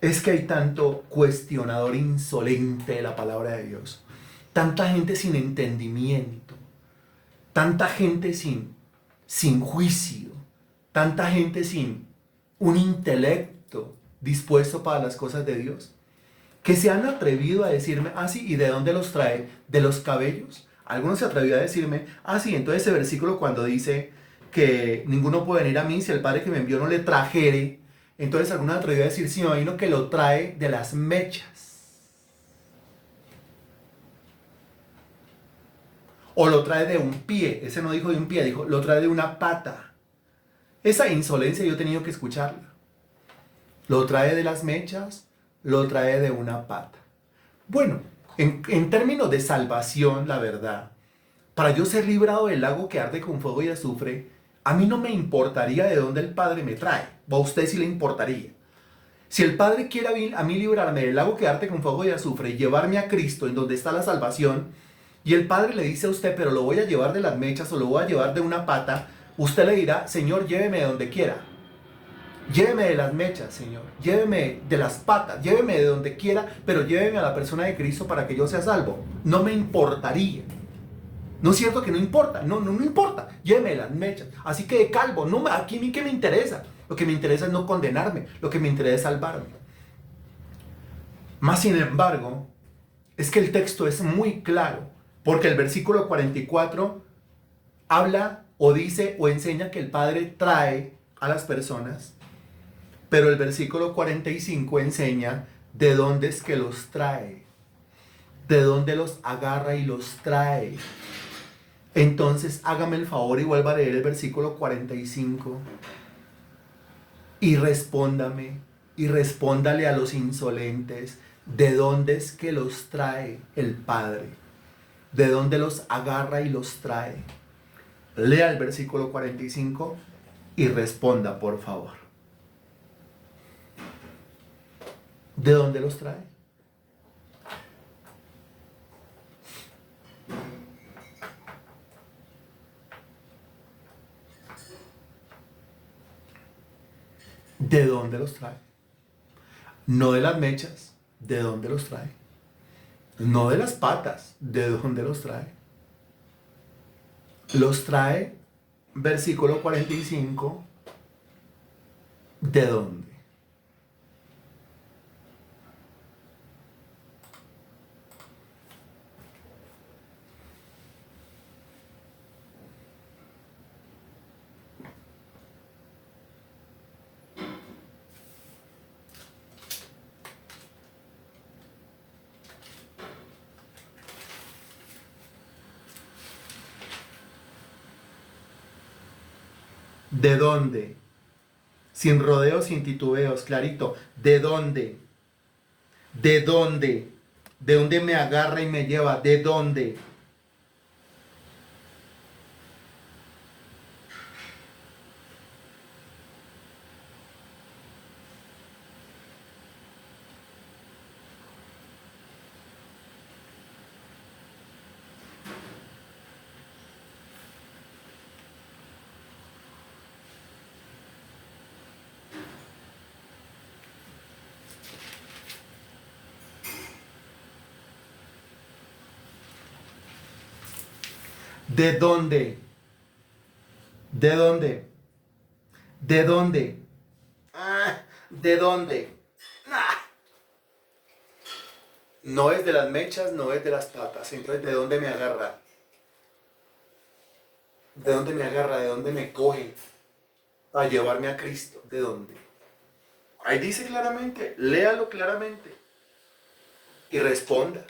es que hay tanto cuestionador insolente de la palabra de Dios, tanta gente sin entendimiento, tanta gente sin juicio, tanta gente sin un intelecto dispuesto para las cosas de Dios, que se han atrevido a decirme, sí, ¿y de dónde los trae? ¿De los cabellos? Algunos se atrevió a decirme, sí, entonces ese versículo cuando dice que ninguno puede venir a mí si el Padre que me envió no le trajere, entonces algunos se atrevió a decir, sí, me imagino que lo trae de las mechas. O lo trae de un pie, ese no dijo de un pie, dijo, lo trae de una pata. Esa insolencia yo he tenido que escucharla. Lo trae de las mechas, lo trae de una pata. Bueno, en términos de salvación, la verdad, para yo ser librado del lago que arde con fuego y azufre, a mí no me importaría de dónde el Padre me trae. O a usted sí le importaría. Si el Padre quiere a mí librarme del lago que arde con fuego y azufre y llevarme a Cristo en donde está la salvación, y el Padre le dice a usted, pero lo voy a llevar de las mechas o lo voy a llevar de una pata, usted le dirá, Señor, lléveme de donde quiera. Lléveme de las mechas, Señor. Lléveme de las patas. Lléveme de donde quiera, pero lléveme a la persona de Cristo para que yo sea salvo. No me importaría. No es cierto que no importa. No importa. Lléveme de las mechas. Así que de calvo. No, aquí a mí qué me interesa. Lo que me interesa es no condenarme. Lo que me interesa es salvarme. Más sin embargo, es que el texto es muy claro. Porque el versículo 44 habla o dice o enseña que el Padre trae a las personas. Pero el versículo 45 enseña de dónde es que los trae, de dónde los agarra y los trae. Entonces hágame el favor y vuelva a leer el versículo 45 y respóndame y respóndale a los insolentes de dónde es que los trae el Padre, de dónde los agarra y los trae. Lea el versículo 45 y responda, por favor. ¿De dónde los trae? ¿De dónde los trae? No de las mechas, ¿de dónde los trae? No de las patas, ¿de dónde los trae? Los trae, versículo 45, ¿de dónde? ¿De dónde? Sin rodeos, sin titubeos, clarito. ¿De dónde? ¿De dónde? ¿De dónde me agarra y me lleva? ¿De dónde? ¿De dónde? ¿De dónde? ¿De dónde? ¿De dónde? No es de las mechas, no es de las patas. Entonces, ¿de dónde me agarra? ¿De dónde me agarra? ¿De dónde me coge a llevarme a Cristo? ¿De dónde? Ahí dice claramente, léalo claramente y responda.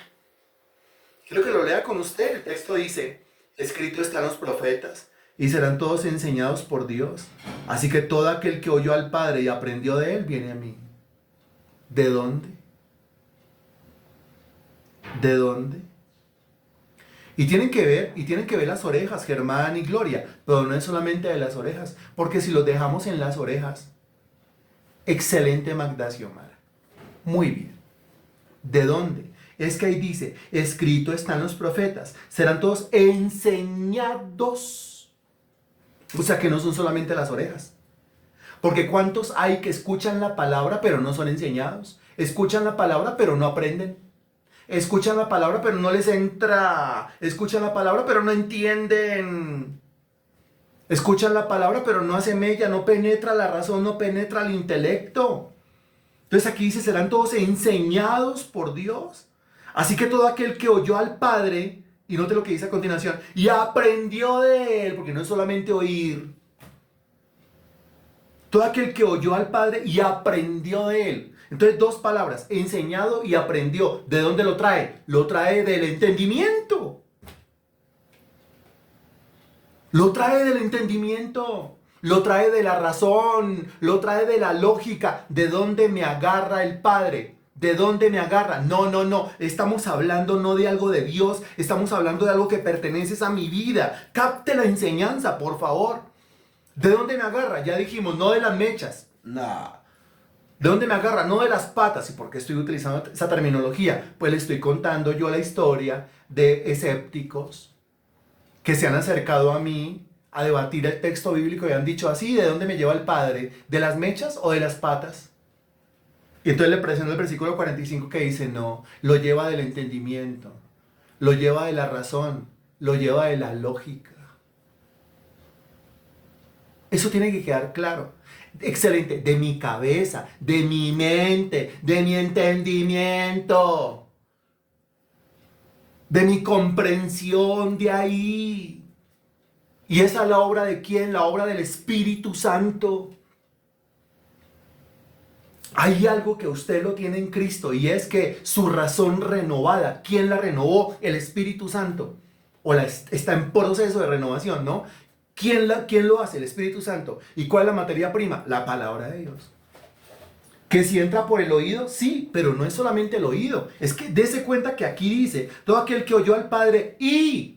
Quiero que lo lea con usted. El texto dice, escrito están los profetas y serán todos enseñados por Dios. Así que todo aquel que oyó al Padre y aprendió de él viene a mí. ¿De dónde? ¿De dónde? Y tienen que ver las orejas, Germán y Gloria, pero no es solamente de las orejas, porque si los dejamos en las orejas, excelente Magda Xiomara. Muy bien. ¿De dónde? Es que ahí dice, escrito están los profetas, serán todos enseñados. O sea que no son solamente las orejas. Porque ¿cuántos hay que escuchan la palabra pero no son enseñados? Escuchan la palabra pero no aprenden. Escuchan la palabra pero no les entra. Escuchan la palabra pero no entienden. Escuchan la palabra pero no hace mella, no penetra la razón, no penetra el intelecto. Entonces aquí dice, serán todos enseñados por Dios. Así que todo aquel que oyó al Padre, y note lo que dice a continuación, y aprendió de él, porque no es solamente oír. Todo aquel que oyó al Padre y aprendió de él. Entonces, dos palabras, enseñado y aprendió. ¿De dónde lo trae? Lo trae del entendimiento. Lo trae del entendimiento. Lo trae de la razón. Lo trae de la lógica. ¿De dónde me agarra el Padre? ¿De dónde me agarra? No, no, no. Estamos hablando no de algo de Dios. Estamos hablando de algo que pertenece a mi vida. Capte la enseñanza, por favor. ¿De dónde me agarra? Ya dijimos, no de las mechas. No. ¿De dónde me agarra? No de las patas. ¿Y por qué estoy utilizando esa terminología? Pues le estoy contando yo la historia de escépticos que se han acercado a mí a debatir el texto bíblico y han dicho así, ¿de dónde me lleva el Padre? ¿De las mechas o de las patas? Y entonces le presento el versículo 45 que dice, no, lo lleva del entendimiento, lo lleva de la razón, lo lleva de la lógica. Eso tiene que quedar claro. Excelente. De mi cabeza, de mi mente, de mi entendimiento, de mi comprensión de ahí. ¿Y esa es la obra de quién? La obra del Espíritu Santo. Hay algo que usted lo tiene en Cristo y es que su razón renovada, ¿quién la renovó? El Espíritu Santo. Está en proceso de renovación, ¿no? ¿Quién lo hace? El Espíritu Santo. ¿Y cuál es la materia prima? La palabra de Dios. Que si entra por el oído, sí, pero no es solamente el oído. Es que dése cuenta que aquí dice, todo aquel que oyó al Padre y,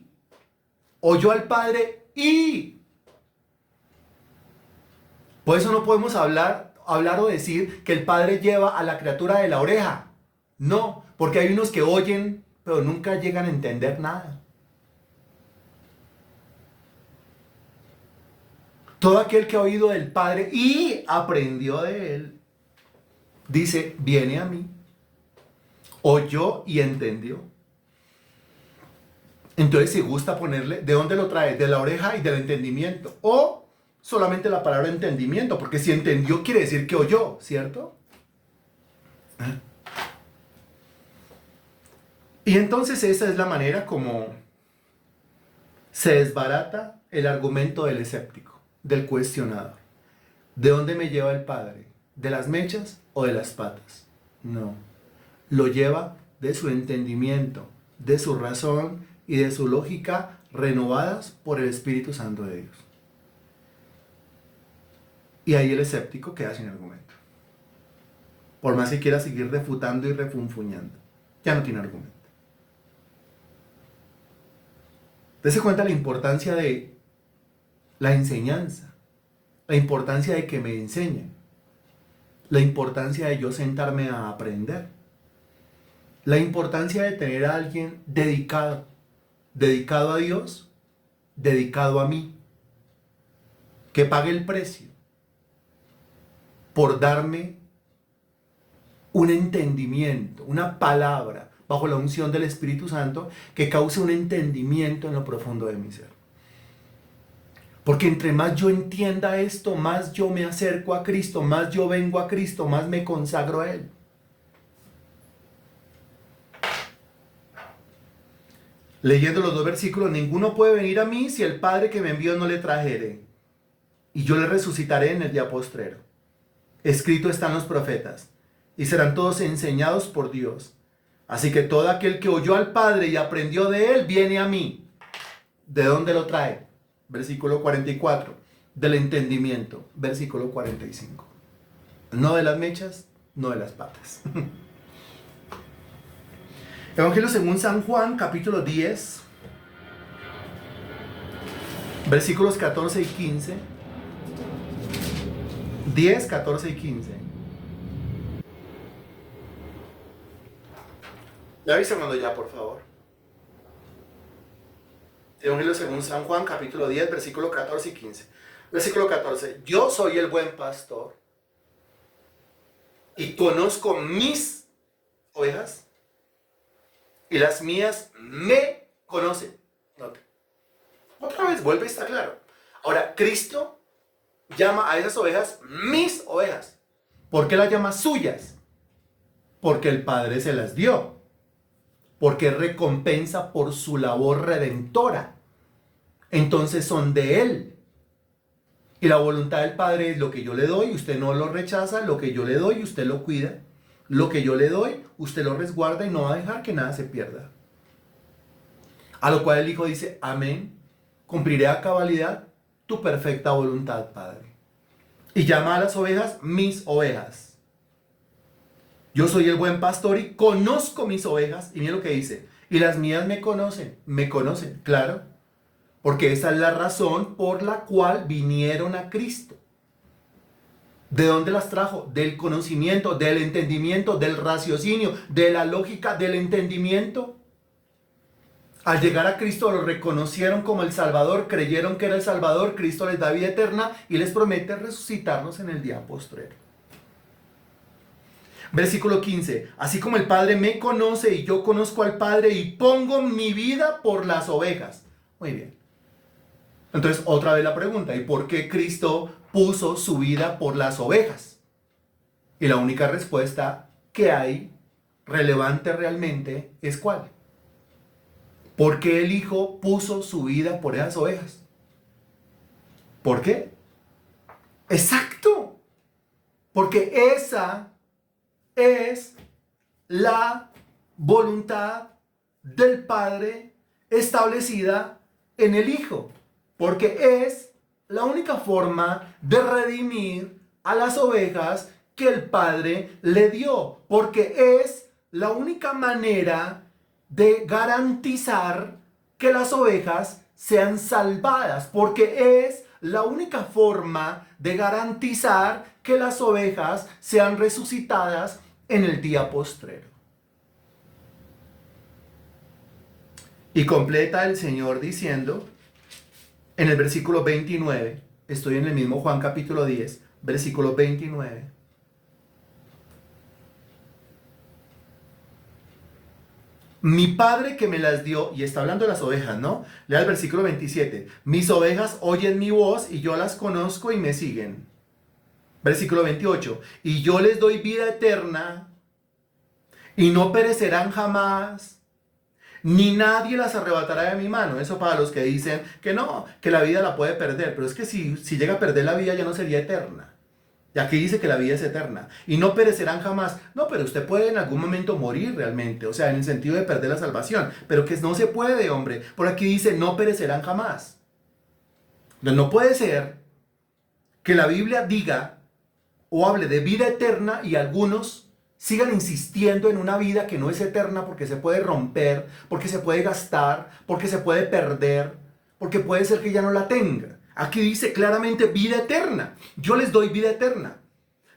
por eso no podemos hablar o decir que el Padre lleva a la criatura de la oreja. No, porque hay unos que oyen, pero nunca llegan a entender nada. Todo aquel que ha oído del Padre y aprendió de él, dice, viene a mí, oyó y entendió. Entonces, si gusta ponerle, ¿de dónde lo trae? De la oreja y del entendimiento. O solamente la palabra entendimiento, porque si entendió quiere decir que oyó, ¿cierto? Y entonces esa es la manera como se desbarata el argumento del escéptico, del cuestionador. ¿De dónde me lleva el Padre? ¿De las mechas o de las patas? No. Lo lleva de su entendimiento, de su razón y de su lógica renovadas por el Espíritu Santo de Dios. Y ahí el escéptico queda sin argumento. Por más que quiera seguir refutando y refunfuñando, ya no tiene argumento. Dese cuenta la importancia de la enseñanza, la importancia de que me enseñen, la importancia de yo sentarme a aprender, la importancia de tener a alguien dedicado a Dios, dedicado a mí, que pague el precio por darme un entendimiento, una palabra, bajo la unción del Espíritu Santo, que cause un entendimiento en lo profundo de mi ser. Porque entre más yo entienda esto, más yo me acerco a Cristo, más yo vengo a Cristo, más me consagro a Él. Leyendo los 2 versículos, ninguno puede venir a mí si el Padre que me envió no le trajere, y yo le resucitaré en el día postrero. Escrito están los profetas, y serán todos enseñados por Dios. Así que todo aquel que oyó al Padre y aprendió de Él, viene a mí. ¿De dónde lo trae? Versículo 44. Del entendimiento. Versículo 45. No de las mechas, no de las patas. Evangelio según San Juan, capítulo 10, versículos 14 y 15. 10, 14 y 15. ¿Ya viste cuando ya, por favor? Evangelio según San Juan, capítulo 10, versículo 14 y 15. Versículo 14. Yo soy el buen pastor y conozco mis ovejas y las mías me conocen. Note. Otra vez, vuelve y está claro. Ahora, Cristo llama a esas ovejas mis ovejas. ¿Por qué las llama suyas? Porque el Padre se las dio. Porque recompensa por su labor redentora. Entonces son de Él. Y la voluntad del Padre es lo que yo le doy, usted no lo rechaza, lo que yo le doy, usted lo cuida. Lo que yo le doy, usted lo resguarda y no va a dejar que nada se pierda. A lo cual el Hijo dice, amén, cumpliré a cabalidad tu perfecta voluntad, Padre. Y llama a las ovejas mis ovejas. Yo soy el buen pastor y conozco mis ovejas. Y mira lo que dice, y las mías me conocen, claro. Porque esa es la razón por la cual vinieron a Cristo. ¿De dónde las trajo? Del conocimiento, del entendimiento, del raciocinio, de la lógica, del entendimiento. Al llegar a Cristo lo reconocieron como el Salvador, creyeron que era el Salvador, Cristo les da vida eterna y les promete resucitarnos en el día postrero. Versículo 15. Así como el Padre me conoce y yo conozco al Padre y pongo mi vida por las ovejas. Muy bien. Entonces, otra vez la pregunta, ¿y por qué Cristo puso su vida por las ovejas? Y la única respuesta que hay relevante realmente es ¿cuál? ¿Por qué el Hijo puso su vida por esas ovejas? ¿Por qué? Exacto. Porque esa es la voluntad del Padre establecida en el Hijo. Porque es la única forma de redimir a las ovejas que el Padre le dio. Porque es la única manera de garantizar que las ovejas sean salvadas. Porque es la única forma de garantizar que las ovejas sean resucitadas en el día postrero. Y completa el Señor diciendo, en el versículo 29, estoy en el mismo Juan capítulo 10, versículo 29. Mi Padre que me las dio, y está hablando de las ovejas, ¿no? Lea el versículo 27. Mis ovejas oyen mi voz y yo las conozco y me siguen. Versículo 28. Y yo les doy vida eterna y no perecerán jamás, ni nadie las arrebatará de mi mano. Eso para los que dicen que no, que la vida la puede perder. Pero es que si llega a perder la vida ya no sería eterna. Y aquí dice que la vida es eterna. Y no perecerán jamás. No, pero usted puede en algún momento morir realmente. O sea, en el sentido de perder la salvación. Pero que no se puede, hombre. Por aquí dice no perecerán jamás. No puede ser que la Biblia diga o hable de vida eterna y algunos sigan insistiendo en una vida que no es eterna porque se puede romper, porque se puede gastar, porque se puede perder, porque puede ser que ya no la tenga. Aquí dice claramente vida eterna. Yo les doy vida eterna.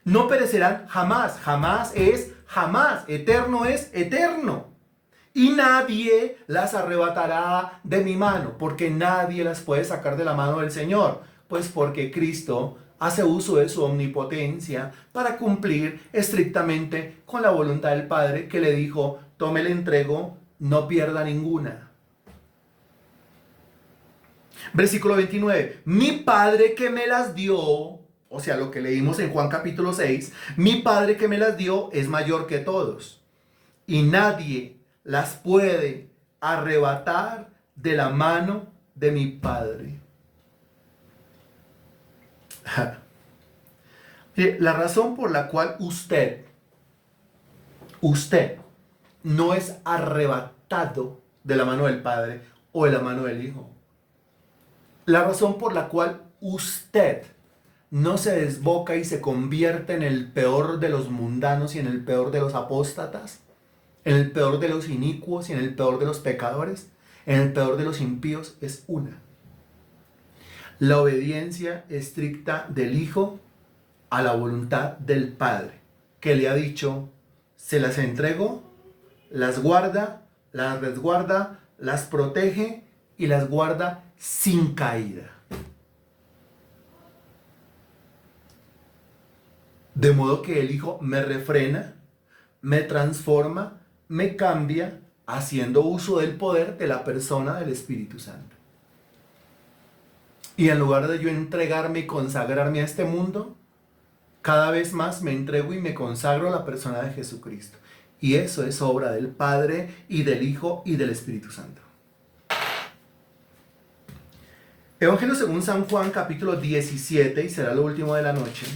No perecerán jamás. Jamás es jamás. Eterno es eterno. Y nadie las arrebatará de mi mano, porque nadie las puede sacar de la mano del Señor. Pues porque Cristo hace uso de su omnipotencia para cumplir estrictamente con la voluntad del Padre que le dijo, tome, le entrego, no pierda ninguna. Versículo 29. Mi Padre que me las dio, o sea, lo que leímos en Juan capítulo 6, mi Padre que me las dio es mayor que todos, y nadie las puede arrebatar de la mano de mi Padre. La razón por la cual usted no es arrebatado de la mano del Padre o de la mano del Hijo. La razón por la cual usted no se desboca y se convierte en el peor de los mundanos y en el peor de los apóstatas, en el peor de los inicuos y en el peor de los pecadores, en el peor de los impíos, es una: la obediencia estricta del Hijo a la voluntad del Padre, que le ha dicho: se las entrego, las guarda, las resguarda, las protege y las guarda sin caída. De modo que el Hijo me refrena, me transforma, me cambia, haciendo uso del poder de la persona del Espíritu Santo. Y en lugar de yo entregarme y consagrarme a este mundo, cada vez más me entrego y me consagro a la persona de Jesucristo. Y eso es obra del Padre y del Hijo y del Espíritu Santo. Evangelio según San Juan, capítulo 17, y será lo último de la noche.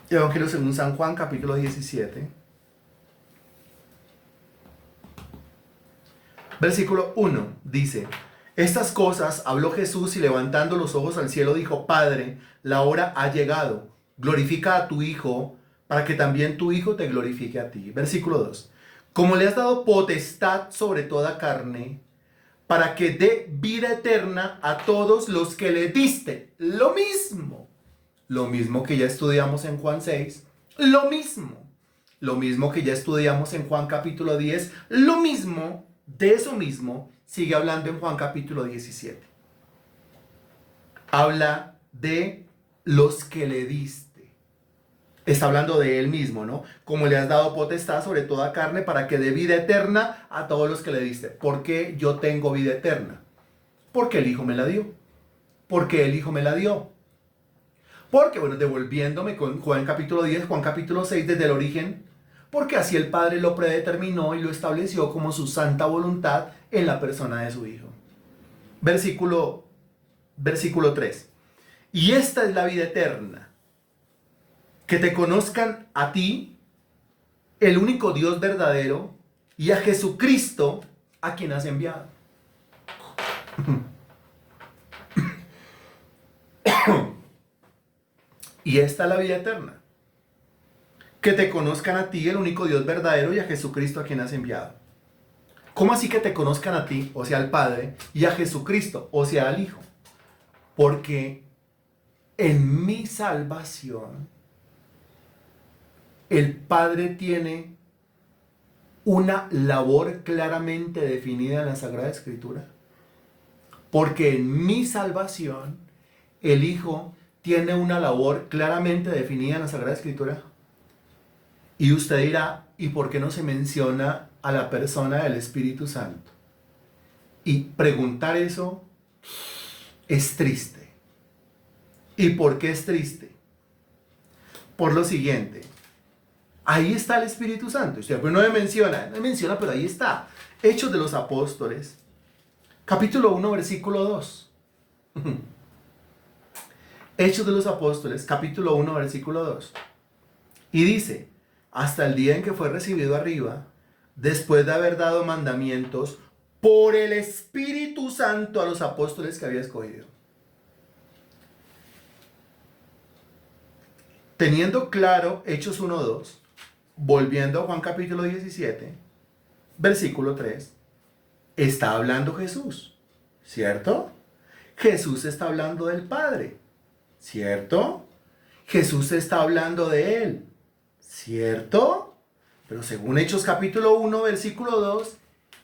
Evangelio según San Juan, capítulo 17. Versículo 1 dice: estas cosas habló Jesús y levantando los ojos al cielo dijo: Padre, la hora ha llegado, glorifica a tu Hijo, para que también tu Hijo te glorifique a ti. Versículo 2. Como le has dado potestad sobre toda carne, para que dé vida eterna a todos los que le diste. Lo mismo que ya estudiamos en Juan 6, lo mismo que ya estudiamos en Juan capítulo 10, lo mismo, de eso mismo, sigue hablando en Juan capítulo 17. Habla de los que le diste. Está hablando de él mismo, ¿no? Como le has dado potestad sobre toda carne para que dé vida eterna a todos los que le diste. ¿Por qué yo tengo vida eterna? Porque el Hijo me la dio. Porque el Hijo me la dio. Porque, bueno, devolviéndome con Juan capítulo 10, Juan capítulo 6 desde el origen, porque así el Padre lo predeterminó y lo estableció como su santa voluntad en la persona de su Hijo. Versículo 3. Y esta es la vida eterna: que te conozcan a ti, el único Dios verdadero, y a Jesucristo, a quien has enviado. Y esta es la vida eterna: que te conozcan a ti, el único Dios verdadero, y a Jesucristo, a quien has enviado. ¿Cómo así que te conozcan a ti, o sea, al Padre, y a Jesucristo, o sea, al Hijo? Porque en mi salvación, el Padre tiene una labor claramente definida en la Sagrada Escritura. Porque en mi salvación, el Hijo tiene una labor claramente definida en la Sagrada Escritura. Y usted dirá: ¿y por qué no se menciona a la persona del Espíritu Santo? Y preguntar eso es triste. ¿Y por qué es triste? Por lo siguiente: ahí está el Espíritu Santo. Usted pues no me menciona, pero ahí está. Hechos de los Apóstoles, capítulo 1, versículo 2. Hechos de los Apóstoles, capítulo 1, versículo 2. Y dice: hasta el día en que fue recibido arriba, después de haber dado mandamientos por el Espíritu Santo a los apóstoles que había escogido. Teniendo claro Hechos 1:2, volviendo a Juan capítulo 17, versículo 3, está hablando Jesús, ¿cierto? Jesús está hablando del Padre, ¿cierto? Jesús está hablando de Él, ¿cierto? Pero según Hechos capítulo 1, versículo 2,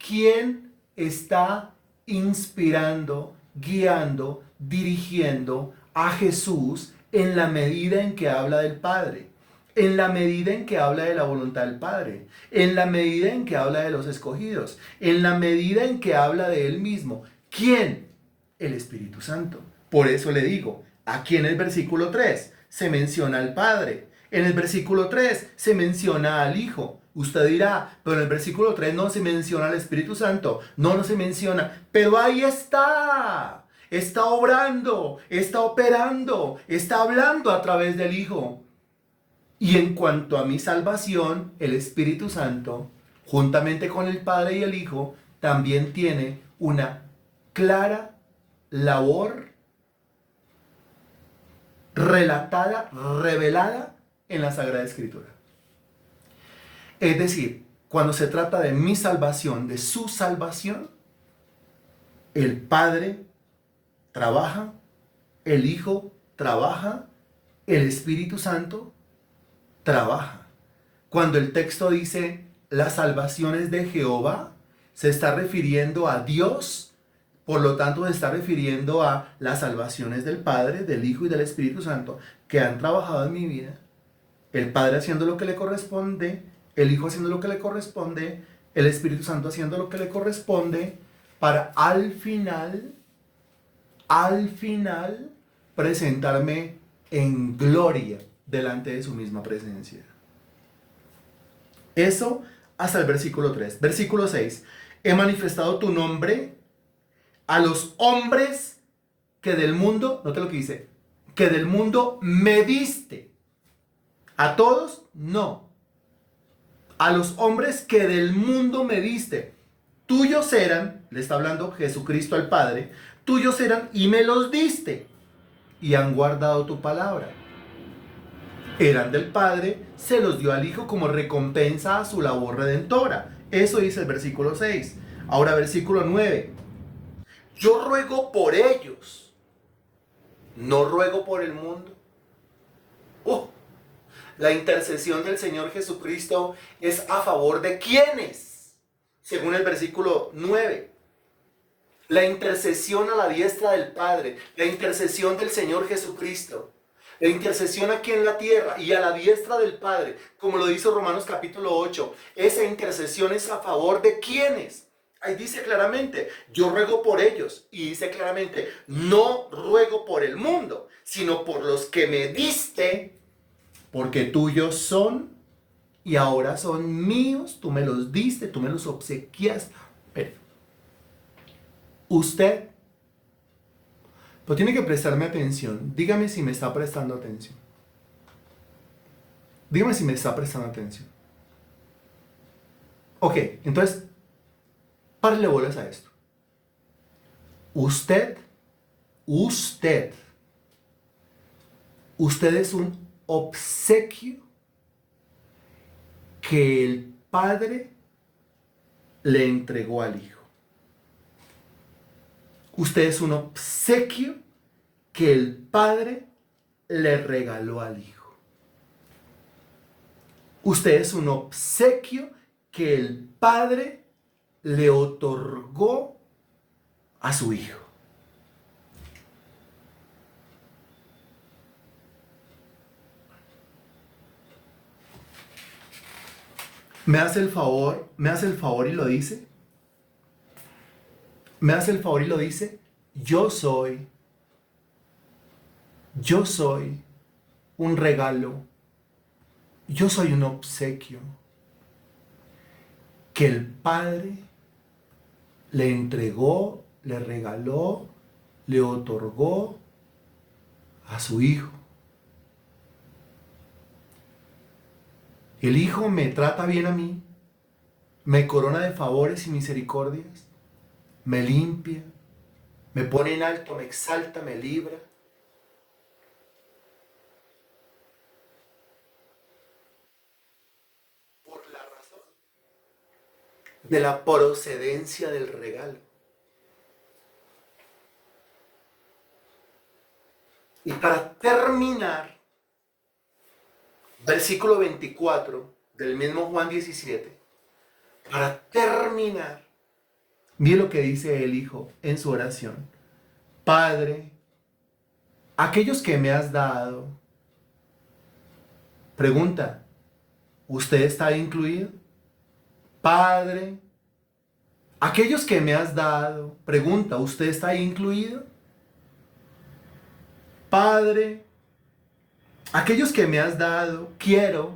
¿quién está inspirando, guiando, dirigiendo a Jesús en la medida en que habla del Padre? En la medida en que habla de la voluntad del Padre, en la medida en que habla de los escogidos, en la medida en que habla de Él mismo. ¿Quién? El Espíritu Santo. Por eso le digo, aquí en el versículo 3 se menciona al Padre, en el versículo 3 se menciona al Hijo. Usted dirá, pero en el versículo 3 no se menciona al Espíritu Santo. No, no se menciona, pero ahí está. Está obrando, está operando, está hablando a través del Hijo. Y en cuanto a mi salvación, el Espíritu Santo, juntamente con el Padre y el Hijo, también tiene una clara labor relatada, revelada en la Sagrada Escritura. Es decir, cuando se trata de mi salvación, de su salvación, el Padre trabaja, el Hijo trabaja, el Espíritu Santo trabaja. Cuando el texto dice las salvaciones de Jehová, se está refiriendo a Dios, por lo tanto se está refiriendo a las salvaciones del Padre, del Hijo y del Espíritu Santo que han trabajado en mi vida. El Padre haciendo lo que le corresponde, el Hijo haciendo lo que le corresponde, el Espíritu Santo haciendo lo que le corresponde, para al final, presentarme en gloria delante de su misma presencia. Eso hasta el versículo 3. Versículo 6. He manifestado tu nombre a los hombres que del mundo, note lo que dice, que del mundo me diste. A todos, no. A los hombres que del mundo me diste. Tuyos eran, le está hablando Jesucristo al Padre, tuyos eran y me los diste. Y han guardado tu palabra. Eran del Padre, se los dio al Hijo como recompensa a su labor redentora. Eso dice el versículo 6. Ahora versículo 9. Yo ruego por ellos, no ruego por el mundo. La intercesión del Señor Jesucristo es a favor de ¿quiénes? Según el versículo 9. La intercesión a la diestra del Padre, la intercesión del Señor Jesucristo. La intercesión aquí en la tierra y a la diestra del Padre, como lo dice Romanos capítulo 8, esa intercesión es a favor de ¿quiénes? Ahí dice claramente, yo ruego por ellos. Y dice claramente, no ruego por el mundo, sino por los que me diste, porque tuyos son y ahora son míos. Tú me los diste, tú me los obsequiaste. Pero usted pues tiene que prestarme atención. Dígame si me está prestando atención. Dígame si me está prestando atención. Ok, entonces, párale bolas a esto. Usted es un obsequio que el Padre le entregó al Hijo. Usted es un obsequio que el Padre le regaló al Hijo. Usted es un obsequio que el Padre le otorgó a su Hijo. ¿Me hace el favor y lo dice? ¿Me hace el favor y lo dice? Yo soy un regalo. Yo soy un obsequio que el Padre le entregó, le regaló, le otorgó a su Hijo. El Hijo me trata bien a mí, me corona de favores y misericordias, me limpia, me pone en alto, me exalta, me libra. Por la razón de la procedencia del regalo. Y para terminar, versículo 24 del mismo Juan 17, para terminar, mire lo que dice el Hijo en su oración. Padre, aquellos que me has dado, Pregunta, ¿usted está incluido? Padre, aquellos que me has dado, pregunta, ¿usted está ahí incluido? Padre, aquellos que me has dado, quiero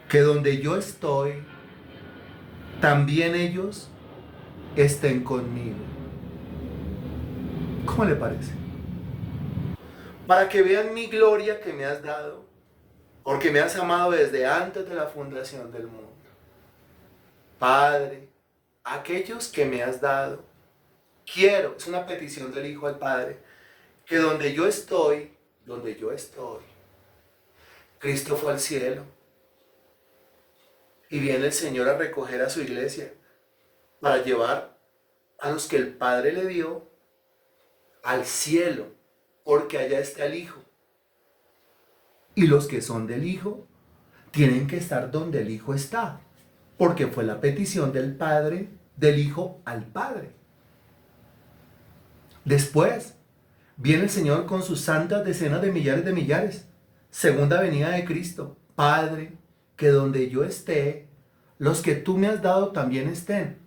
que donde yo estoy, también ellos estén conmigo. ¿Cómo le parece? Para que vean mi gloria que me has dado, porque me has amado desde antes de la fundación del mundo. Padre, aquellos que me has dado, quiero, es una petición del Hijo al Padre, que donde yo estoy, Cristo fue al cielo y viene el Señor a recoger a su iglesia para llevar a los que el Padre le dio al cielo, porque allá está el Hijo. Y los que son del Hijo tienen que estar donde el Hijo está, porque fue la petición del Padre, del Hijo al Padre. Después viene el Señor con sus santas decenas de millares, segunda venida de Cristo. Padre, que donde yo esté, los que tú me has dado también estén.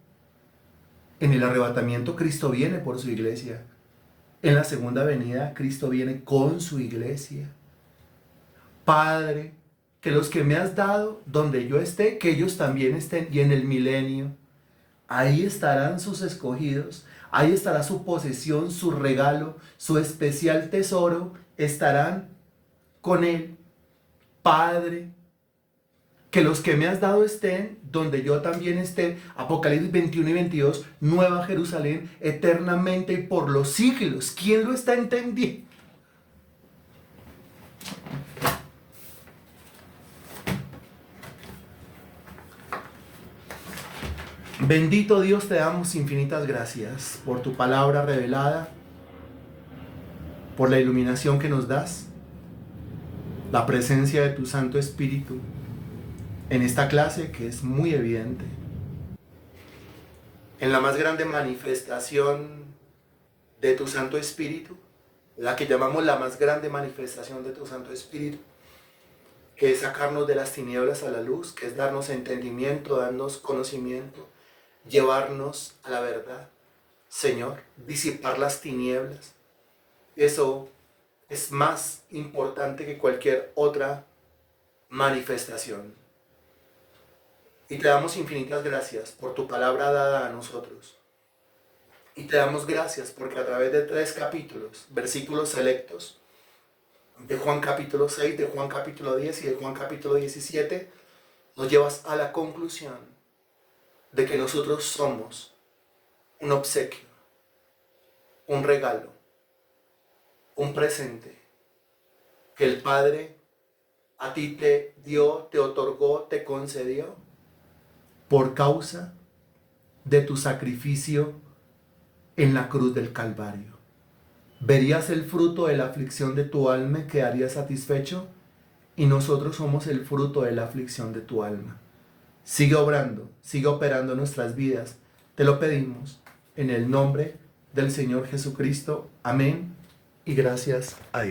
En el arrebatamiento Cristo viene por su iglesia. En la segunda venida Cristo viene con su iglesia. Padre, que los que me has dado, donde yo esté, que ellos también estén. Y en el milenio, ahí estarán sus escogidos, ahí estará su posesión, su regalo, su especial tesoro, estarán con Él. Padre, que los que me has dado estén donde yo también esté. Apocalipsis 21 y 22, Nueva Jerusalén, eternamente y por los siglos. ¿Quién lo está entendiendo? Bendito Dios, te damos infinitas gracias por tu palabra revelada, por la iluminación que nos das, la presencia de tu Santo Espíritu en esta clase que es muy evidente. En la más grande manifestación de tu Santo Espíritu, la que llamamos la más grande manifestación de tu Santo Espíritu, que es sacarnos de las tinieblas a la luz, que es darnos entendimiento, darnos conocimiento, llevarnos a la verdad. Señor, disipar las tinieblas. Eso es más importante que cualquier otra manifestación. Y te damos infinitas gracias por tu palabra dada a nosotros. Y te damos gracias porque a través de 3 capítulos, versículos selectos, de Juan capítulo 6, de Juan capítulo 10 y de Juan capítulo 17, nos llevas a la conclusión de que nosotros somos un obsequio, un regalo, un presente que el Padre a ti te dio, te otorgó, te concedió por causa de tu sacrificio en la cruz del Calvario. Verías el fruto de la aflicción de tu alma y quedarías satisfecho, y nosotros somos el fruto de la aflicción de tu alma. Sigue obrando, sigue operando en nuestras vidas. Te lo pedimos en el nombre del Señor Jesucristo. Amén y gracias a Dios.